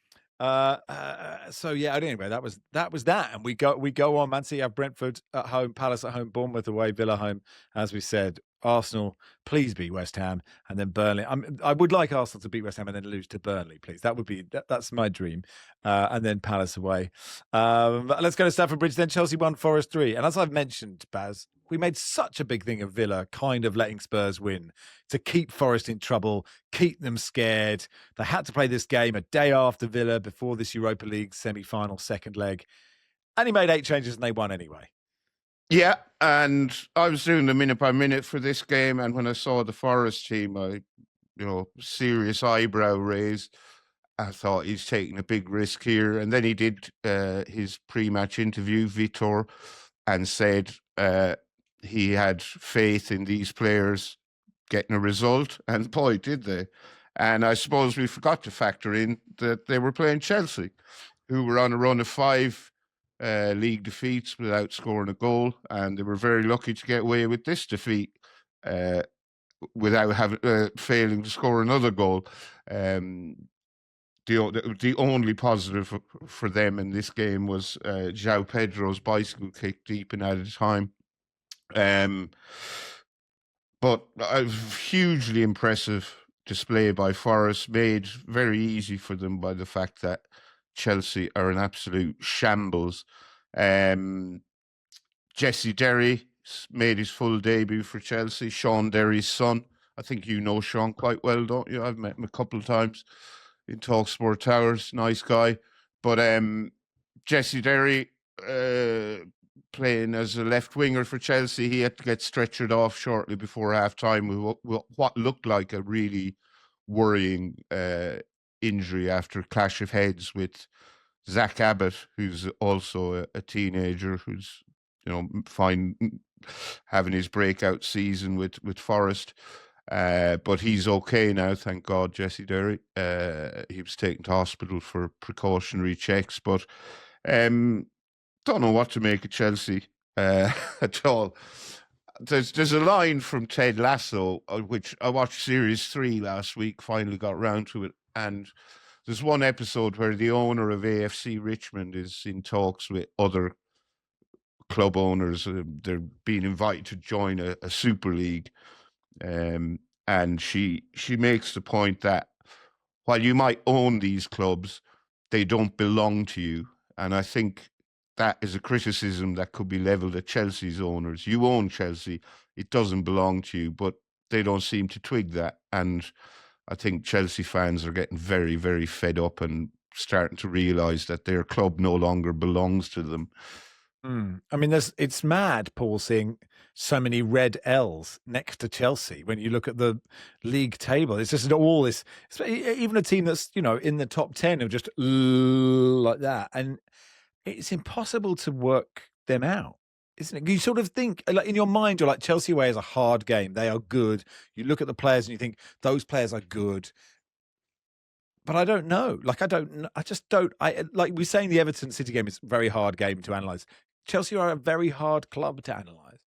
yeah. Anyway, that was that, and we go on. Man City have Brentford at home, Palace at home, Bournemouth away, Villa home. As we said, Arsenal, please beat West Ham, and then Burnley. I would like Arsenal to beat West Ham and then lose to Burnley, please. That would be that's my dream. And then Palace away. Let's go to Stamford Bridge. Then Chelsea 1, Forest 3. And as I've mentioned, Baz, we made such a big thing of Villa kind of letting Spurs win to keep Forest in trouble, keep them scared. They had to play this game a day after Villa before this Europa League semi-final second leg. And he made 8 changes and they won anyway. Yeah, and I was doing the minute by minute for this game, and when I saw the Forest team, serious eyebrow raised. I thought he's taking a big risk here, and then he did his pre-match interview, Vitor, and said he had faith in these players getting a result, and boy, did they! And I suppose we forgot to factor in that they were playing Chelsea, who were on a run of 5 league defeats without scoring a goal, and they were very lucky to get away with this defeat without failing to score another goal. The only positive for them in this game was João Pedro's bicycle kick deep in added time. But a hugely impressive display by Forest, made very easy for them by the fact that Chelsea are an absolute shambles. Jesse Derry made his full debut for Chelsea. Sean Derry's son. I think you know Sean quite well, don't you? I've met him a couple of times in Talksport Towers. Nice guy. But Jesse Derry, playing as a left winger for Chelsea, he had to get stretchered off shortly before half-time with what looked like a really worrying injury after a clash of heads with Zach Abbott, who's also a teenager who's fine having his breakout season with Forest. But he's okay now, thank God, Jesse Derry. He was taken to hospital for precautionary checks, but don't know what to make of Chelsea at all. There's a line from Ted Lasso, which I watched Series 3 last week, finally got round to it, and there's one episode where the owner of AFC Richmond is in talks with other club owners. They're being invited to join a Super League. And she makes the point that while you might own these clubs, they don't belong to you. And I think that is a criticism that could be levelled at Chelsea's owners. You own Chelsea, it doesn't belong to you, but they don't seem to twig that. And I think Chelsea fans are getting very, very fed up and starting to realise that their club no longer belongs to them. I mean, it's mad, Paul, seeing so many red L's next to Chelsea when you look at the league table. It's just all this, even a team that's, in the top 10 of just like that. And it's impossible to work them out, isn't it? You sort of think, like in your mind, you're like, Chelsea away is a hard game. They are good. You look at the players and you think, those players are good. But I don't know. Like we're saying the Everton City game is a very hard game to analyse. Chelsea are a very hard club to analyse.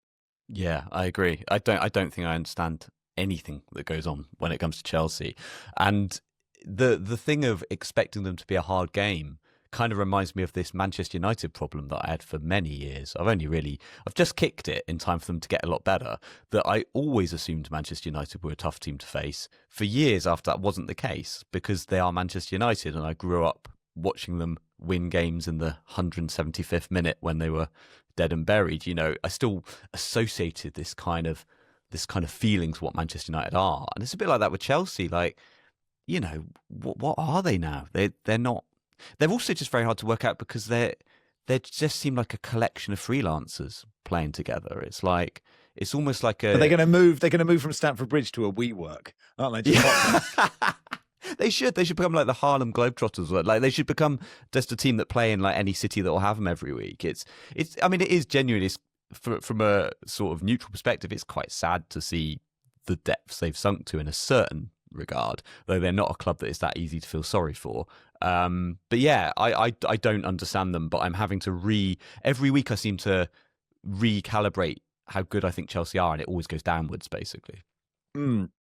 Yeah, I agree. I don't think I understand anything that goes on when it comes to Chelsea. And the thing of expecting them to be a hard game kind of reminds me of this Manchester United problem that I had for many years. I've just kicked it in time for them to get a lot better, that I always assumed Manchester United were a tough team to face. For years after that wasn't the case, because they are Manchester United, and I grew up watching them win games in the 175th minute when they were dead and buried. I still associated this kind of feelings what Manchester United are. And it's a bit like that with Chelsea. Like, what are they now? They're not. They're also just very hard to work out because they just seem like a collection of freelancers playing together. It's like it's almost like a. Are they going to move? They're going to move from Stamford Bridge to a WeWork, aren't they? They should become like the Harlem Globetrotters. Like they should become just a team that play in like any city that will have them every week. I mean, it is genuinely from a sort of neutral perspective. It's quite sad to see the depths they've sunk to in a certain regard, though they're not a club that is that easy to feel sorry for. But yeah, I don't understand them, but I'm having to every week I seem to recalibrate how good I think Chelsea are, and it always goes downwards basically.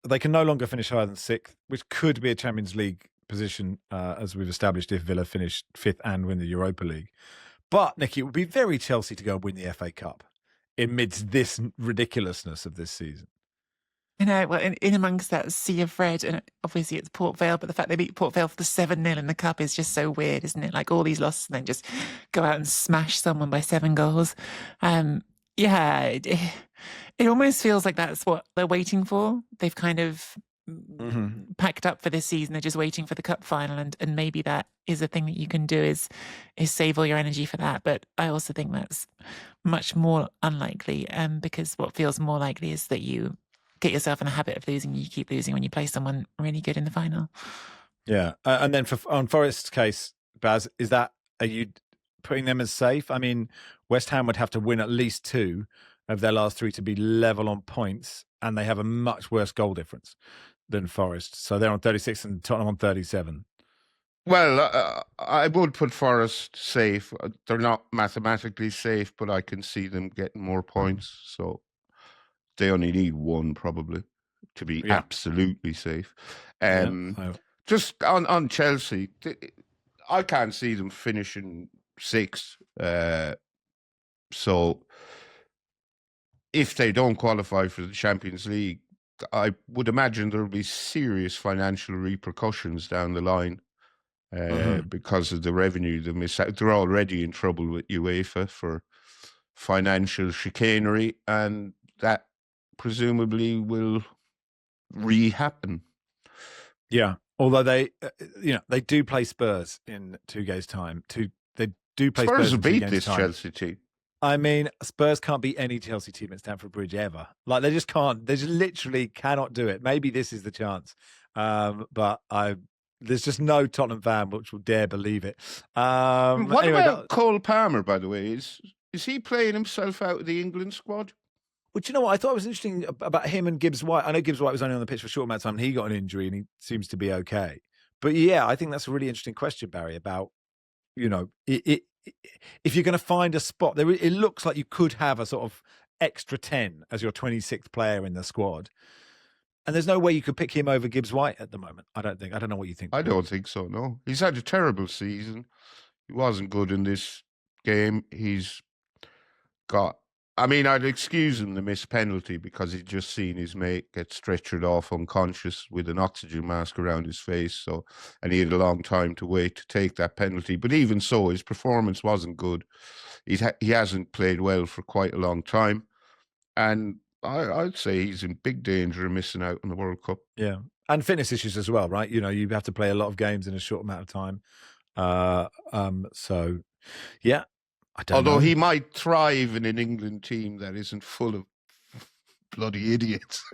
They can no longer finish higher than 6th, which could be a Champions League position, as we've established, if Villa finish 5th and win the Europa League. But, Nicky, it would be very Chelsea to go and win the FA Cup amidst this ridiculousness of this season. You know, well, in amongst that sea of red, and obviously it's Port Vale, but the fact they beat Port Vale for the 7-0 in the Cup is just so weird, isn't it? Like all these losses and then just go out and smash someone by 7 goals. It almost feels like that's what they're waiting for. They've kind of packed up for this season. They're just waiting for the cup final, and maybe that is a thing that you can do is save all your energy for that. But I also think that's much more unlikely, because what feels more likely is that you get yourself in a habit of losing. You keep losing when you play someone really good in the final. Yeah, and then on Forest's case, Baz, are you putting them as safe? I mean, West Ham would have to win at least 2 of their last 3 to be level on points, and they have a much worse goal difference than Forest. So they're on 36 and Tottenham on 37. Well, I would put Forest safe. They're not mathematically safe, but I can see them getting more points. So they only need 1 probably to be absolutely safe. Just on Chelsea, I can't see them finishing 6th. So if they don't qualify for the Champions League, I would imagine there will be serious financial repercussions down the line because of the revenue they miss out. They're already in trouble with UEFA for financial chicanery, and that presumably will re-happen. Yeah, although they do play Spurs in 2 games' time. They do play Spurs will in 2 beat games' this time. Chelsea team. I mean, Spurs can't beat any Chelsea team at Stamford Bridge ever. Like, they just can't. They just literally cannot do it. Maybe this is the chance. But there's just no Tottenham fan which will dare believe it. What about Cole Palmer, by the way? Is he playing himself out of the England squad? Well, do you know what I thought was interesting about him and Gibbs White? I know Gibbs White was only on the pitch for a short amount of time and he got an injury and he seems to be okay. But yeah, I think that's a really interesting question, Barry, about, if you're going to find a spot, it looks like you could have a sort of extra 10 as your 26th player in the squad. And there's no way you could pick him over Gibbs White at the moment. I don't know what you think. I don't think so, no. He's had a terrible season. He wasn't good in this game. I'd excuse him the missed penalty because he'd just seen his mate get stretchered off unconscious with an oxygen mask around his face. And he had a long time to wait to take that penalty. But even so, his performance wasn't good. He hasn't played well for quite a long time. And I'd say he's in big danger of missing out on the World Cup. Yeah. And fitness issues as well, right? You have to play a lot of games in a short amount of time. So, yeah. Although he might thrive in an England team that isn't full of bloody idiots.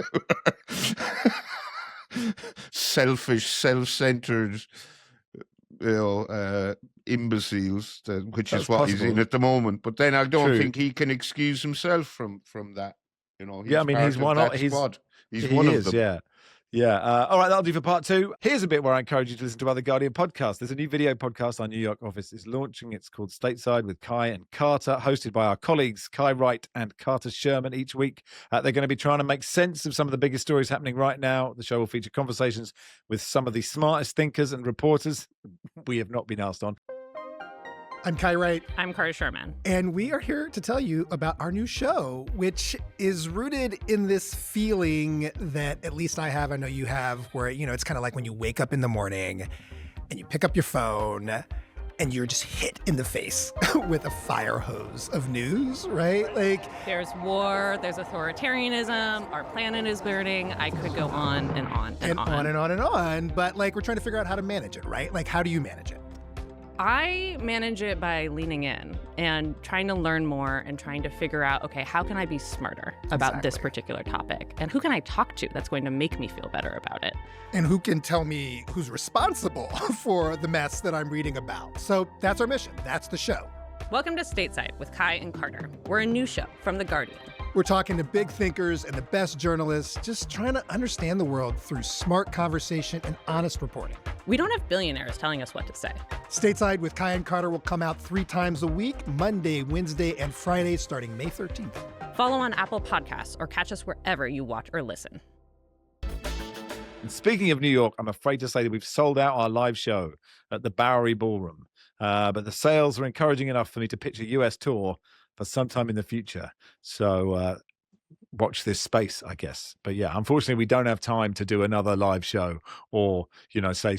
Selfish, self-centered, imbeciles, which is what he's in at the moment. But then I don't think he can excuse himself from that. He's one of them. Yeah. All right, that'll do for part 2. Here's a bit where I encourage you to listen to other Guardian podcasts. There's a new video podcast our New York office is launching. It's called Stateside with Kai and Carter, hosted by our colleagues Kai Wright and Carter Sherman each week. They're going to be trying to make sense of some of the biggest stories happening right now. The show will feature conversations with some of the smartest thinkers and reporters we have not been asked on. I'm Kai Wright. I'm Carter Sherman. And we are here to tell you about our new show, which is rooted in this feeling that at least I have, I know you have, where, it's kind of like when you wake up in the morning and you pick up your phone and you're just hit in the face with a fire hose of news, right? Like, there's war, there's authoritarianism, our planet is burning. I could go on and on and on. On and on and on. But we're trying to figure out how to manage it, right? How do you manage it? I manage it by leaning in and trying to learn more and trying to figure out, okay, how can I be smarter about this particular topic? And who can I talk to that's going to make me feel better about it? And who can tell me who's responsible for the mess that I'm reading about? So that's our mission. That's the show. Welcome to Stateside with Kai and Carter. We're a new show from The Guardian. We're talking to big thinkers and the best journalists, just trying to understand the world through smart conversation and honest reporting. We don't have billionaires telling us what to say. Stateside with Kai and Carter will come out 3 times a week, Monday, Wednesday, and Friday, starting May 13th. Follow on Apple Podcasts or catch us wherever you watch or listen. And speaking of New York, I'm afraid to say that we've sold out our live show at the Bowery Ballroom. But the sales were encouraging enough for me to pitch a US tour for sometime in the future. So watch this space, I guess. But yeah, unfortunately, we don't have time to do another live show or, say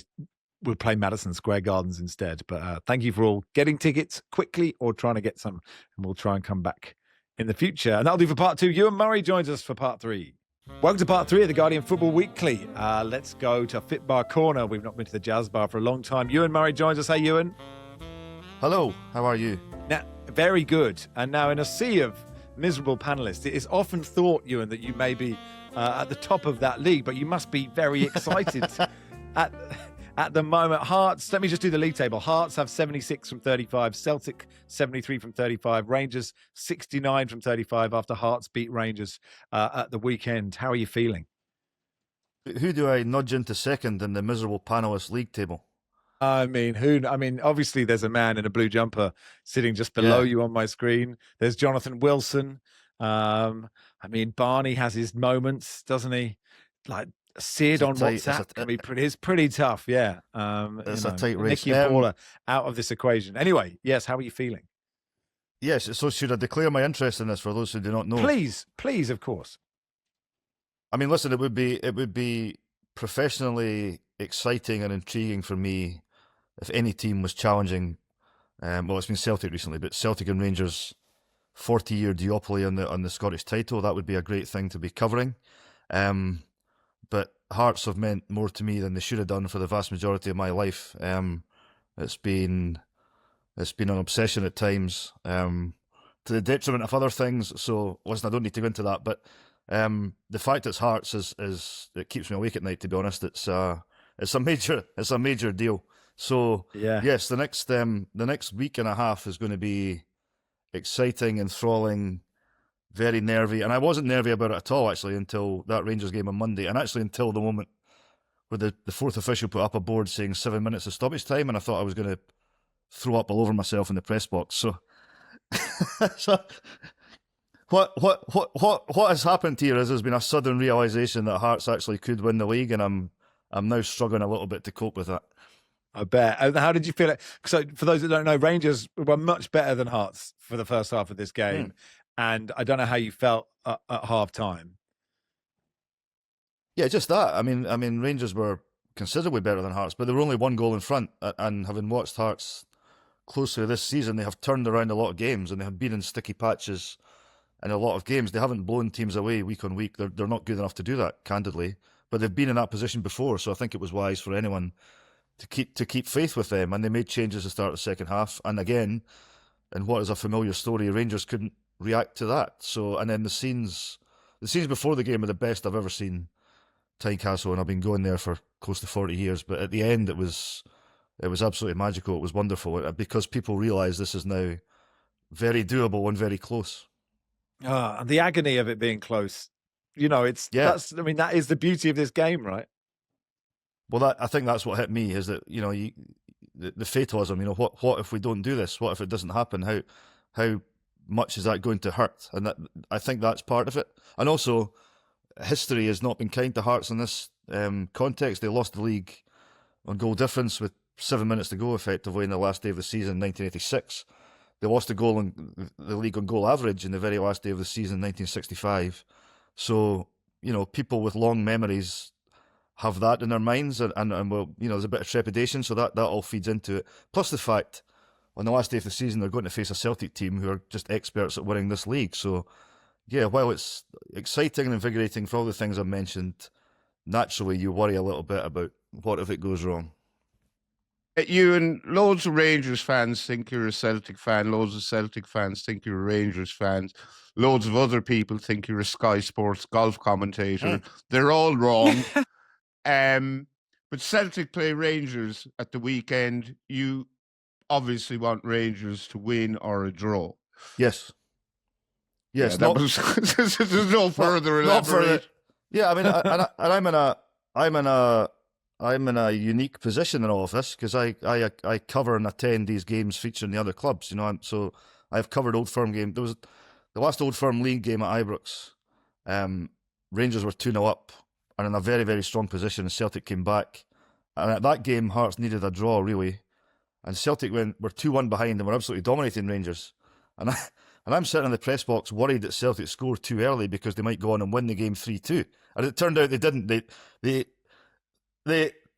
we'll play Madison Square Gardens instead. But thank you for all getting tickets quickly or trying to get some. And we'll try and come back in the future. And that'll do for part 2. Ewan Murray joins us for part 3. Welcome to part 3 of the Guardian Football Weekly. Let's go to Fit Bar Corner. We've not been to the Jazz Bar for a long time. Ewan Murray joins us. Hey, Ewan. Hello, how are you? Now, very good. And now in a sea of miserable panelists, it is often thought, Ewan, that you may be at the top of that league, but you must be very excited at the moment. Hearts, let me just do the league table. Hearts have 76 from 35, Celtic 73 from 35, Rangers 69 from 35 after Hearts beat Rangers at the weekend. How are you feeling? Who do I nudge into second in the miserable panelist league table? Obviously there's a man in a blue jumper sitting just below you on my screen. There's Jonathan Wilson. Barney has his moments, doesn't he? Like Sid on WhatsApp can be pretty tough. Yeah. It's a tight race. Nicky and Paula out of this equation. Anyway, yes. How are you feeling? Yes. So should I declare my interest in this for those who do not know? Please, of course. Listen, it would be professionally exciting and intriguing for me if any team was challenging. It's been Celtic recently, but Celtic and Rangers' 40-year duopoly on the Scottish title. That would be a great thing to be covering. But Hearts have meant more to me than they should have done for the vast majority of my life. It's been an obsession at times, to the detriment of other things. So listen, I don't need to go into that, but the fact it's Hearts is it keeps me awake at night. To be honest, it's a major deal. So yes, the next week and a half is going to be exciting, enthralling, very nervy. And I wasn't nervy about it at all, actually, until that Rangers game on Monday, and actually until the moment where the fourth official put up a board saying 7 minutes of stoppage time, and I thought I was going to throw up all over myself in the press box. So, what has happened here is there's been a sudden realisation that Hearts actually could win the league, and I'm now struggling a little bit to cope with that. I bet. How did you feel? So, for those that don't know, Rangers were much better than Hearts for the first half of this game, and I don't know how you felt at half time. Yeah, just that. I mean, Rangers were considerably better than Hearts, but they were only 1 goal in front. And having watched Hearts closely this season, they have turned around a lot of games, and they have been in sticky patches in a lot of games. They haven't blown teams away week on week. They're not good enough to do that, candidly. But they've been in that position before, so I think it was wise for anyone to keep faith with them. And they made changes to start the second half. And again, in what is a familiar story, Rangers couldn't react to that. So, and then the scenes before the game are the best I've ever seen Tynecastle, and I've been going there for close to 40 years. But at the end, it was absolutely magical. It was wonderful because people realise this is now very doable and very close. And the agony of it being close. That is the beauty of this game, right? Well, I think that's what hit me is that the fatalism. What if we don't do this? What if it doesn't happen? How much is that going to hurt? And I think that's part of it. And also, history has not been kind to Hearts in this context. They lost the league on goal difference with 7 minutes to go, effectively, in the last day of the season, 1986. They lost the league on goal average in the very last day of the season, 1965. So, people with long memories have that in their minds, and well, there's a bit of trepidation, so that all feeds into it. Plus the fact, on the last day of the season, they're going to face a Celtic team who are just experts at winning this league. So, yeah, while it's exciting and invigorating for all the things I've mentioned, naturally you worry a little bit about what if it goes wrong. You and loads of Rangers fans think you're a Celtic fan. Loads of Celtic fans think you're a Rangers fans. Loads of other people think you're a Sky Sports golf commentator. They're all wrong. But Celtic play Rangers at the weekend. You obviously want Rangers to win or a draw. Yes. Yes. Yeah, there's no further elaboration. Yeah, I mean, I'm in a unique position in all of this because I cover and attend these games featuring the other clubs. So I've covered Old Firm game. There was the last Old Firm League game at Ibrox. Rangers were 2-0 up and in a very, very strong position. And Celtic came back, and at that game, Hearts needed a draw really, and Celtic were 2-1 behind and were absolutely dominating Rangers. And I'm sitting in the press box worried that Celtic scored too early because they might go on and win the game 3-2. And it turned out they didn't. They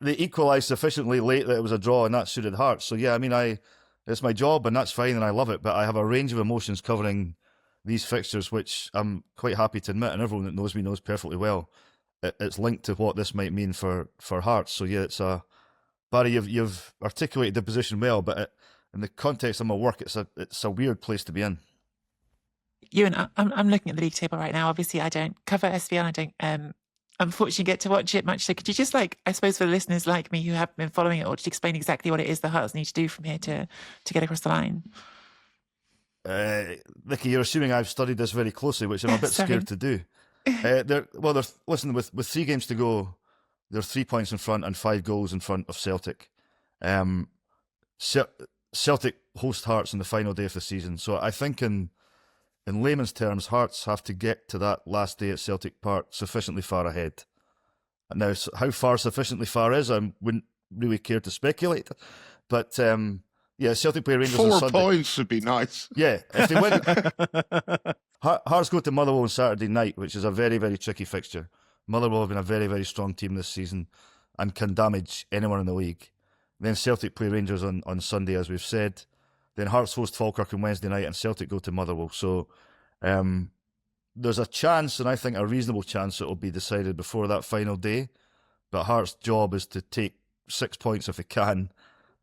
equalised sufficiently late that it was a draw, and that suited Hearts. So yeah, I mean, it's my job, and that's fine, and I love it. But I have a range of emotions covering these fixtures, which I'm quite happy to admit, and everyone that knows me knows perfectly well. It's linked to what this might mean for Hearts. So yeah, it's Barry, you've articulated the position well, but in the context of my work, it's a weird place to be in. Ewan, I'm looking at the league table right now. Obviously, I don't cover SVL. I don't unfortunately get to watch it much. So could you just, I suppose for the listeners like me who have been following it, or just explain exactly what it is the Hearts need to do from here to get across the line? Nicky, you're assuming I've studied this very closely, which I'm a bit scared to do. Listen, with 3 games to go, they're 3 points in front and 5 goals in front of Celtic. Celtic host Hearts on the final day of the season. So I think in layman's terms, Hearts have to get to that last day at Celtic Park sufficiently far ahead. And now, how far sufficiently far is, I wouldn't really care to speculate. But yeah, Celtic play Rangers on Sunday. 4 points would be nice. Yeah, if they win, Hearts go to Motherwell on Saturday night, which is a very, very tricky fixture. Motherwell have been a very, very strong team this season and can damage anyone in the league. Then Celtic play Rangers on Sunday, as we've said. Then Hearts host Falkirk on Wednesday night, and Celtic go to Motherwell. So there's a chance, and I think a reasonable chance, it will be decided before that final day. But Hearts' job is to take 6 points if they can,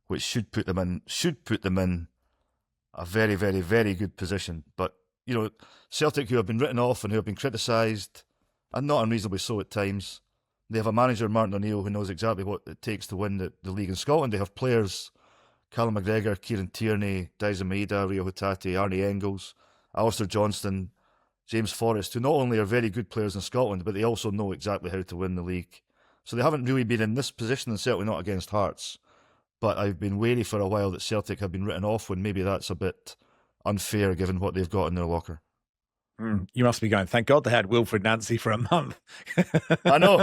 which should put them in a very, very, very good position. But Celtic, who have been written off and who have been criticised, and not unreasonably so at times, they have a manager, Martin O'Neill, who knows exactly what it takes to win the league in Scotland. They have players, Callum McGregor, Kieran Tierney, Daizen Maeda, Rio Hatate, Arnie Engels, Alistair Johnston, James Forrest, who not only are very good players in Scotland, but they also know exactly how to win the league. So they haven't really been in this position, and certainly not against Hearts. But I've been wary for a while that Celtic have been written off, when maybe that's a bit unfair given what they've got in their locker. You must be going, thank God they had Wilfred Nancy for a month. I know.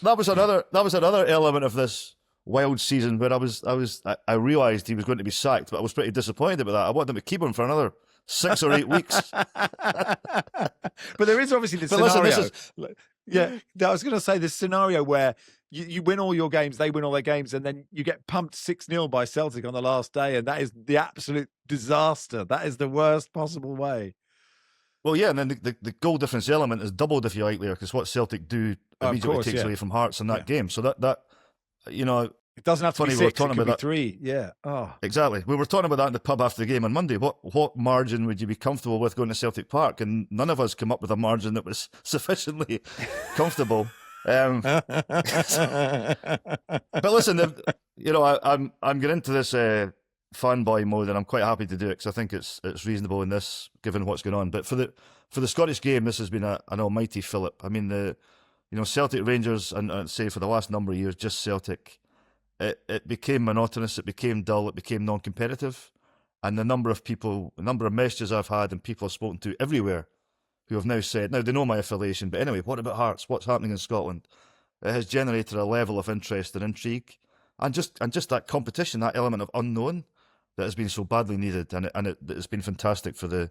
That was another element of this wild season where I realised he was going to be sacked, but I was pretty disappointed about that. I wanted them to keep him for another 6 or 8 weeks. But there is obviously this scenario. I was going to say this scenario where you win all your games, they win all their games, and then you get pumped 6-0 by Celtic on the last day, and that is the absolute disaster. That is the worst possible way. Well, yeah, and then the goal difference element is doubled, if you like, there, because what Celtic do immediately takes away from Hearts in that game. So that it doesn't have to be 6, it could be 3. Yeah. Oh. Exactly. We were talking about that in the pub after the game on Monday. What margin would you be comfortable with going to Celtic Park? And none of us came up with a margin that was sufficiently comfortable. But listen, I'm getting into this fanboy mode, and I'm quite happy to do it because I think it's reasonable in this, given what's going on. But for the Scottish game, this has been an almighty fillip. I mean, Celtic Rangers, and say for the last number of years, just Celtic. It became monotonous, it became dull, it became non-competitive, and the number of messages I've had and people I've spoken to everywhere who have now said, now they know my affiliation, but anyway, what about Hearts? What's happening in Scotland? It has generated a level of interest and intrigue, and just that competition, that element of unknown that has been so badly needed, and it's been fantastic for the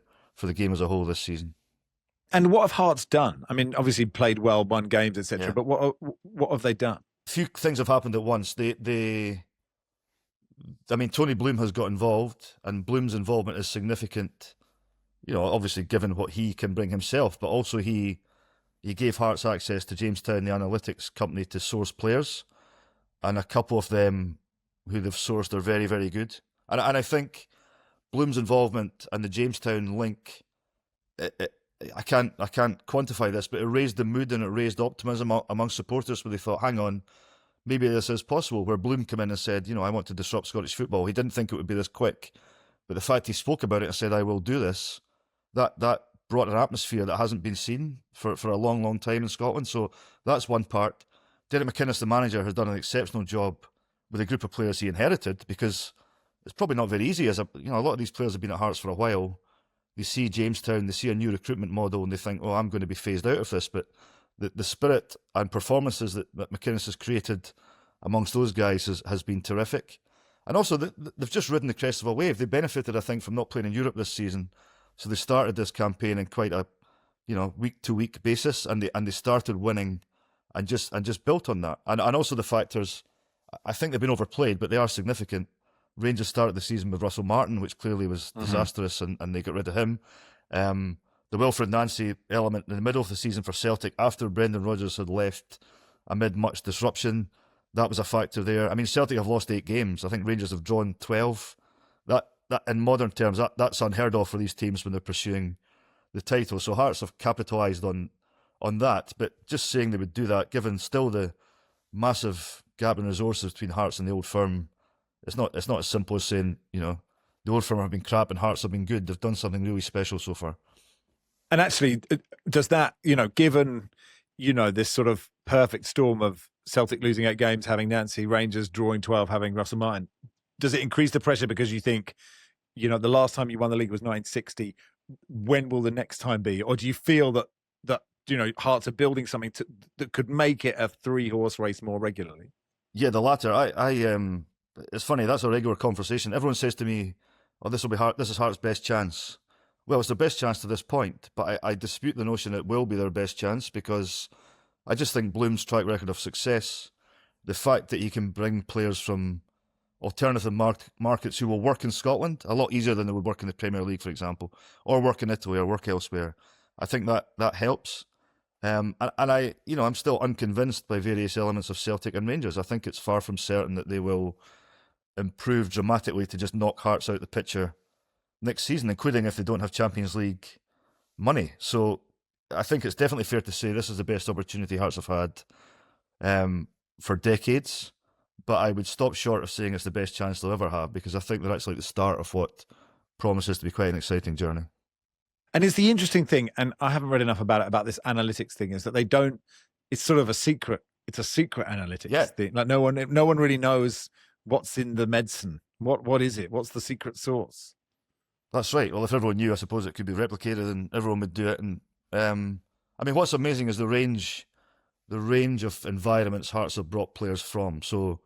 game as a whole this season. And what have Hearts done? I mean, obviously played well, won games, etc. But what have they done? A few things have happened at once. Tony Bloom has got involved, and Bloom's involvement is significant. Obviously given what he can bring himself, but also he gave Hearts access to Jamestown, the analytics company, to source players. and a couple of them who they've sourced are very, very good. And I think Bloom's involvement and the Jamestown link, I can't quantify this, but it raised the mood and it raised optimism among supporters where they thought, hang on, maybe this is possible. Where Bloom came in and said, I want to disrupt Scottish football. He didn't think it would be this quick, but the fact he spoke about it and said, I will do this, that brought an atmosphere that hasn't been seen for a long, long time in Scotland. So that's one part. Derek McInnes, the manager, has done an exceptional job with a group of players he inherited, because it's probably not very easy. A lot of these players have been at Hearts for a while. They see Jamestown, they see a new recruitment model, and they think, I'm going to be phased out of this. But the spirit and performances that McInnes has created amongst those guys has been terrific. And also, they've just ridden the crest of a wave. They benefited, I think, from not playing in Europe this season. So they started this campaign in quite a, week-to-week basis, and they started winning and just built on that. And also the factors, I think they've been overplayed, but they are significant. Rangers started the season with Russell Martin, which clearly was disastrous, and they got rid of him. The Wilfred Nancy element in the middle of the season for Celtic, after Brendan Rodgers had left amid much disruption, that was a factor there. I mean, Celtic have lost 8 games. I think Rangers have drawn 12. That in modern terms, that's unheard of for these teams when they're pursuing the title. So Hearts have capitalised on that. But just saying they would do that, given still the massive gap in resources between Hearts and the old firm, it's not as simple as saying, the old firm have been crap and Hearts have been good. They've done something really special so far. And actually, does that, given, this sort of perfect storm of Celtic losing 8 games, having Nancy, Rangers drawing 12, having Russell Martin, does it increase the pressure because you think, the last time you won the league was 1960, when will the next time be? Or do you feel that Hearts are building something that could make it a 3-horse race more regularly? Yeah, the latter. It's funny, that's a regular conversation. Everyone says to me, this is Hearts' best chance. Well, it's their best chance to this point, but I dispute the notion it will be their best chance, because I just think Bloom's track record of success, the fact that he can bring players from alternative markets who will work in Scotland a lot easier than they would work in the Premier League, for example, or work in Italy or work elsewhere. I think that helps. And I'm still unconvinced by various elements of Celtic and Rangers. I think it's far from certain that they will improve dramatically to just knock Hearts out the picture next season, including if they don't have Champions League money. So I think it's definitely fair to say this is the best opportunity Hearts have had for decades. But I would stop short of saying it's the best chance they'll ever have, because I think they're actually at the start of what promises to be quite an exciting journey. And it's the interesting thing, and I haven't read enough about it, about this analytics thing, is that they don't, it's sort of a secret, it's a secret analytics thing. Like no one really knows what's in the medicine. What is it? What's the secret sauce? That's right. Well, if everyone knew, I suppose it could be replicated and everyone would do it. And what's amazing is the range of environments Hearts have brought players from. So,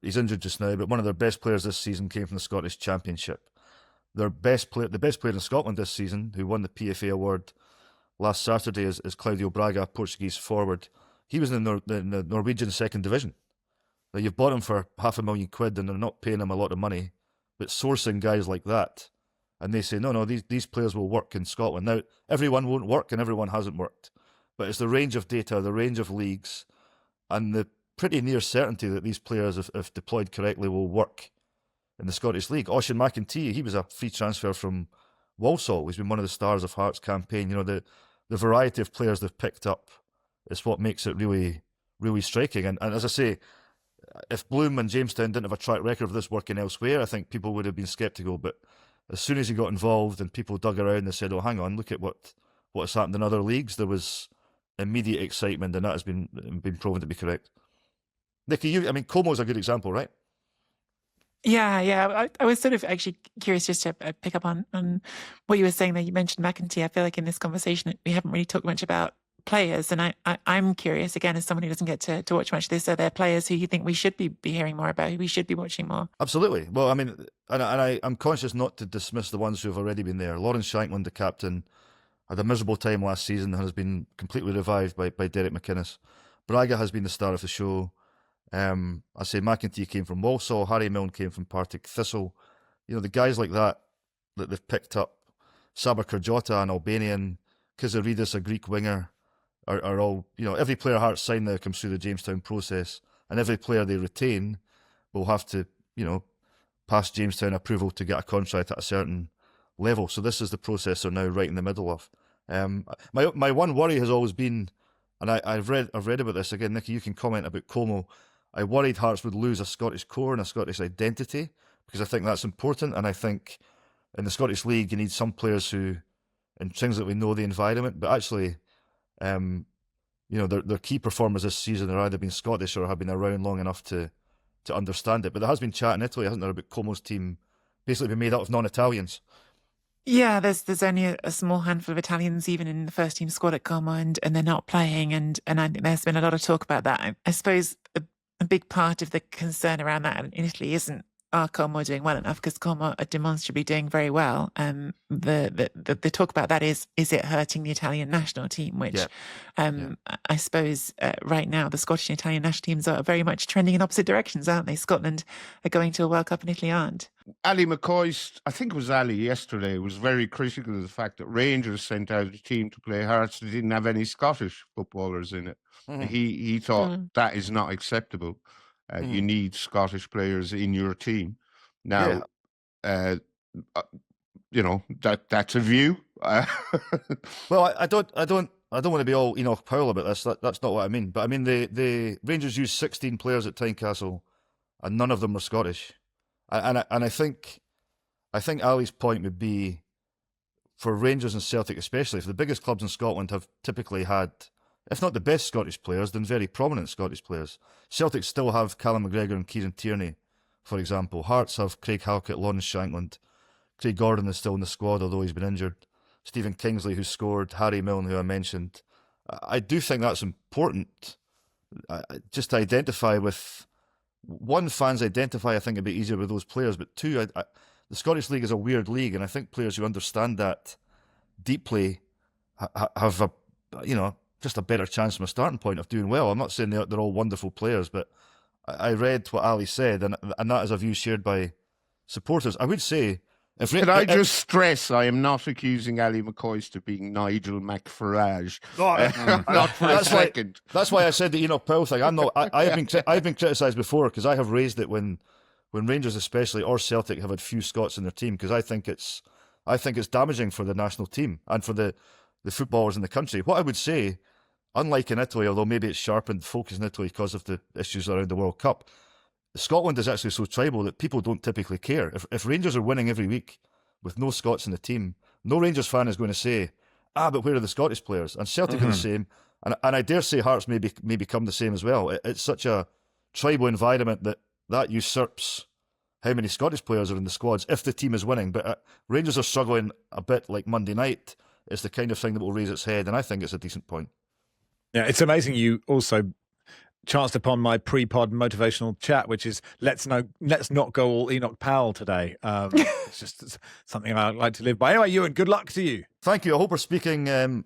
he's injured just now, but one of their best players this season came from the Scottish Championship. The best player in Scotland this season, who won the PFA award last Saturday, is Claudio Braga, Portuguese forward. He was in the Norwegian second division. Now, you've bought him for £500,000 and they're not paying him a lot of money, but sourcing guys like that, and they say, no, these players will work in Scotland. Now, everyone won't work and everyone hasn't worked, but it's the range of data, the range of leagues, and the pretty near certainty that these players, if deployed correctly, will work in the Scottish League. Oisin McEntee, he was a free transfer from Walsall. He's been one of the stars of Hearts' campaign. The variety of players they've picked up is what makes it really, really striking. And as I say, if Bloom and Jamestown didn't have a track record of this working elsewhere, I think people would have been sceptical. But as soon as he got involved and people dug around and said, oh, hang on, look at what has happened in other leagues, there was immediate excitement, and that has been proven to be correct. Nicky, Como's a good example, right? Yeah. I was sort of actually curious just to pick up on what you were saying there. You mentioned McEntee. I feel like in this conversation, we haven't really talked much about players. And I'm curious, again, as someone who doesn't get to watch much of this, are there players who you think we should be hearing more about, who we should be watching more? Absolutely. Well, I'm conscious not to dismiss the ones who have already been there. Lawrence Shankland, the captain, had a miserable time last season and has been completely revived by Derek McInnes. Braga has been the star of the show. I say McEntee came from Walsall, Harry Milne came from Partick Thistle. The guys like that they've picked up, Saber Kurjota, an Albanian, Kizaridis, a Greek winger, are all, every player Hearts signed there comes through the Jamestown process, and every player they retain will have to, pass Jamestown approval to get a contract at a certain level. So this is the process they're now right in the middle of. My one worry has always been, and I've read about this again, Nicky, you can comment about Como. I worried Hearts would lose a Scottish core and a Scottish identity, because I think that's important, and I think in the Scottish League you need some players who intrinsically know the environment, but actually, their key performers this season have either been Scottish or have been around long enough to understand it. But there has been chat in Italy, hasn't there, about Como's team basically being made up of non-Italians. Yeah, there's only a small handful of Italians even in the first team squad at Como, and they're not playing, and I think there's been a lot of talk about that. I suppose a big part of the concern around that in Italy isn't, are Como doing well enough, because Como are demonstrably doing very well. The talk about that is it hurting the Italian national team, which I suppose right now the Scottish and Italian national teams are very much trending in opposite directions, aren't they? Scotland are going to a World Cup and Italy aren't. Ali McCoy, I think it was Ali yesterday, was very critical of the fact that Rangers sent out a team to play Hearts that didn't have any Scottish footballers in it. Mm. He thought that is not acceptable. You need Scottish players in your team. Now, that's a view. Well, I don't want to be all Enoch Powell about this. That's not what I mean. But I mean the Rangers used 16 players at Tynecastle, and none of them were Scottish. And I think Ali's point would be, for Rangers and Celtic especially, if the biggest clubs in Scotland have typically had, if not the best Scottish players, then very prominent Scottish players. Celtic still have Callum McGregor and Kieran Tierney, for example. Hearts have Craig Halkett, Lawrence Shankland. Craig Gordon is still in the squad, although he's been injured. Stephen Kingsley, who scored. Harry Milne, who I mentioned. I do think that's important. Just to identify with... One, fans identify, I think, a bit easier with those players. But two, the Scottish League is a weird league, and I think players who understand that deeply have just a better chance from a starting point of doing well. I'm not saying they're all wonderful players, but I read what Ali said, and that is a view shared by supporters. I would say... Can I just stress, I am not accusing Ali McCoy of being Nigel McFarage. Not for a second. That's why I said the Enoch Powell thing. I'm not. I've been criticised before because I have raised it when Rangers especially or Celtic have had few Scots in their team, because I think it's damaging for the national team and for the footballers in the country. What I would say, unlike in Italy, although maybe it's sharpened focus in Italy because of the issues around the World Cup, Scotland is actually so tribal that people don't typically care. If Rangers are winning every week with no Scots in the team, no Rangers fan is going to say, but where are the Scottish players? And Celtic are the same. And I dare say Hearts may become the same as well. It's such a tribal environment that usurps how many Scottish players are in the squads if the team is winning. But Rangers are struggling a bit like Monday night. It's the kind of thing that will raise its head, and I think it's a decent point. Yeah, it's amazing you also chanced upon my pre-pod motivational chat, which is let's not go all Enoch Powell today. It's just something I'd like to live by. Anyway, Ewan, good luck to you. Thank you. I hope we're speaking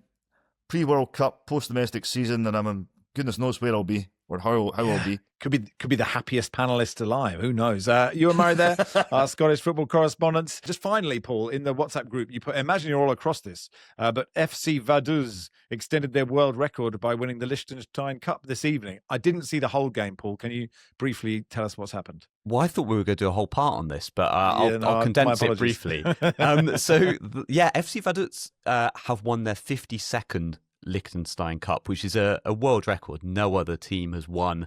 pre-World Cup, post-domestic season, and I'm goodness knows where I'll be or how I'll be. Could be the happiest panellist alive. Who knows? Ewan Murray there, our Scottish football correspondent. Just finally, Paul, in the WhatsApp group, you put, imagine you're all across this, but FC Vaduz extended their world record by winning the Liechtenstein Cup this evening. I didn't see the whole game, Paul. Can you briefly tell us what's happened? Well, I thought we were going to do a whole part on this, but I'll condense it briefly. FC Vaduz have won their 52nd Liechtenstein Cup, which is a world record. No other team has won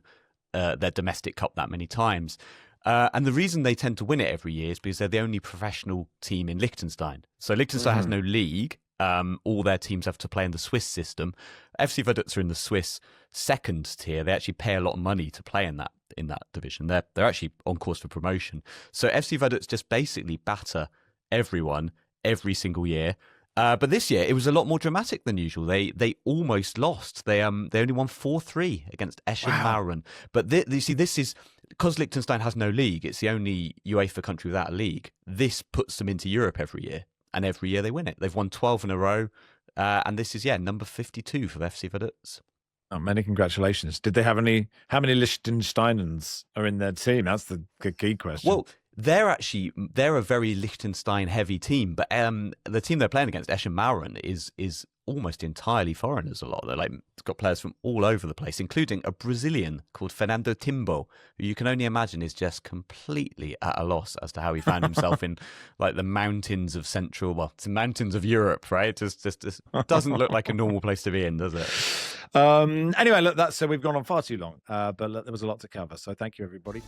their domestic cup that many times. And the reason they tend to win it every year is because they're the only professional team in Liechtenstein. So Liechtenstein has no league. All their teams have to play in the Swiss system. FC Vaduz are in the Swiss second tier. They actually pay a lot of money to play in that division. They're actually on course for promotion. So FC Vaduz just basically batter everyone every single year. But this year it was a lot more dramatic than usual. They almost lost. They only won 4-3 against Eschen Mauren. But this is because Liechtenstein has no league. It's the only UEFA country without a league. This puts them into Europe every year, and every year they win it. They've won 12 in a row, and this is number 52 for FC Vaduz. Oh, many congratulations. Did they have how many Liechtensteinens are in their team? That's the key question. Well, they're a very Liechtenstein heavy team, but the team they're playing against, Eschen Mauren, is almost entirely foreigners. A lot. They're like, it's got players from all over the place, including a Brazilian called Fernando Timbo, who you can only imagine is just completely at a loss as to how he found himself in like the mountains of it's the mountains of Europe, right? Just doesn't look like a normal place to be in, does it? Anyway, look, we've gone on far too long, but look, there was a lot to cover. So thank you, everybody.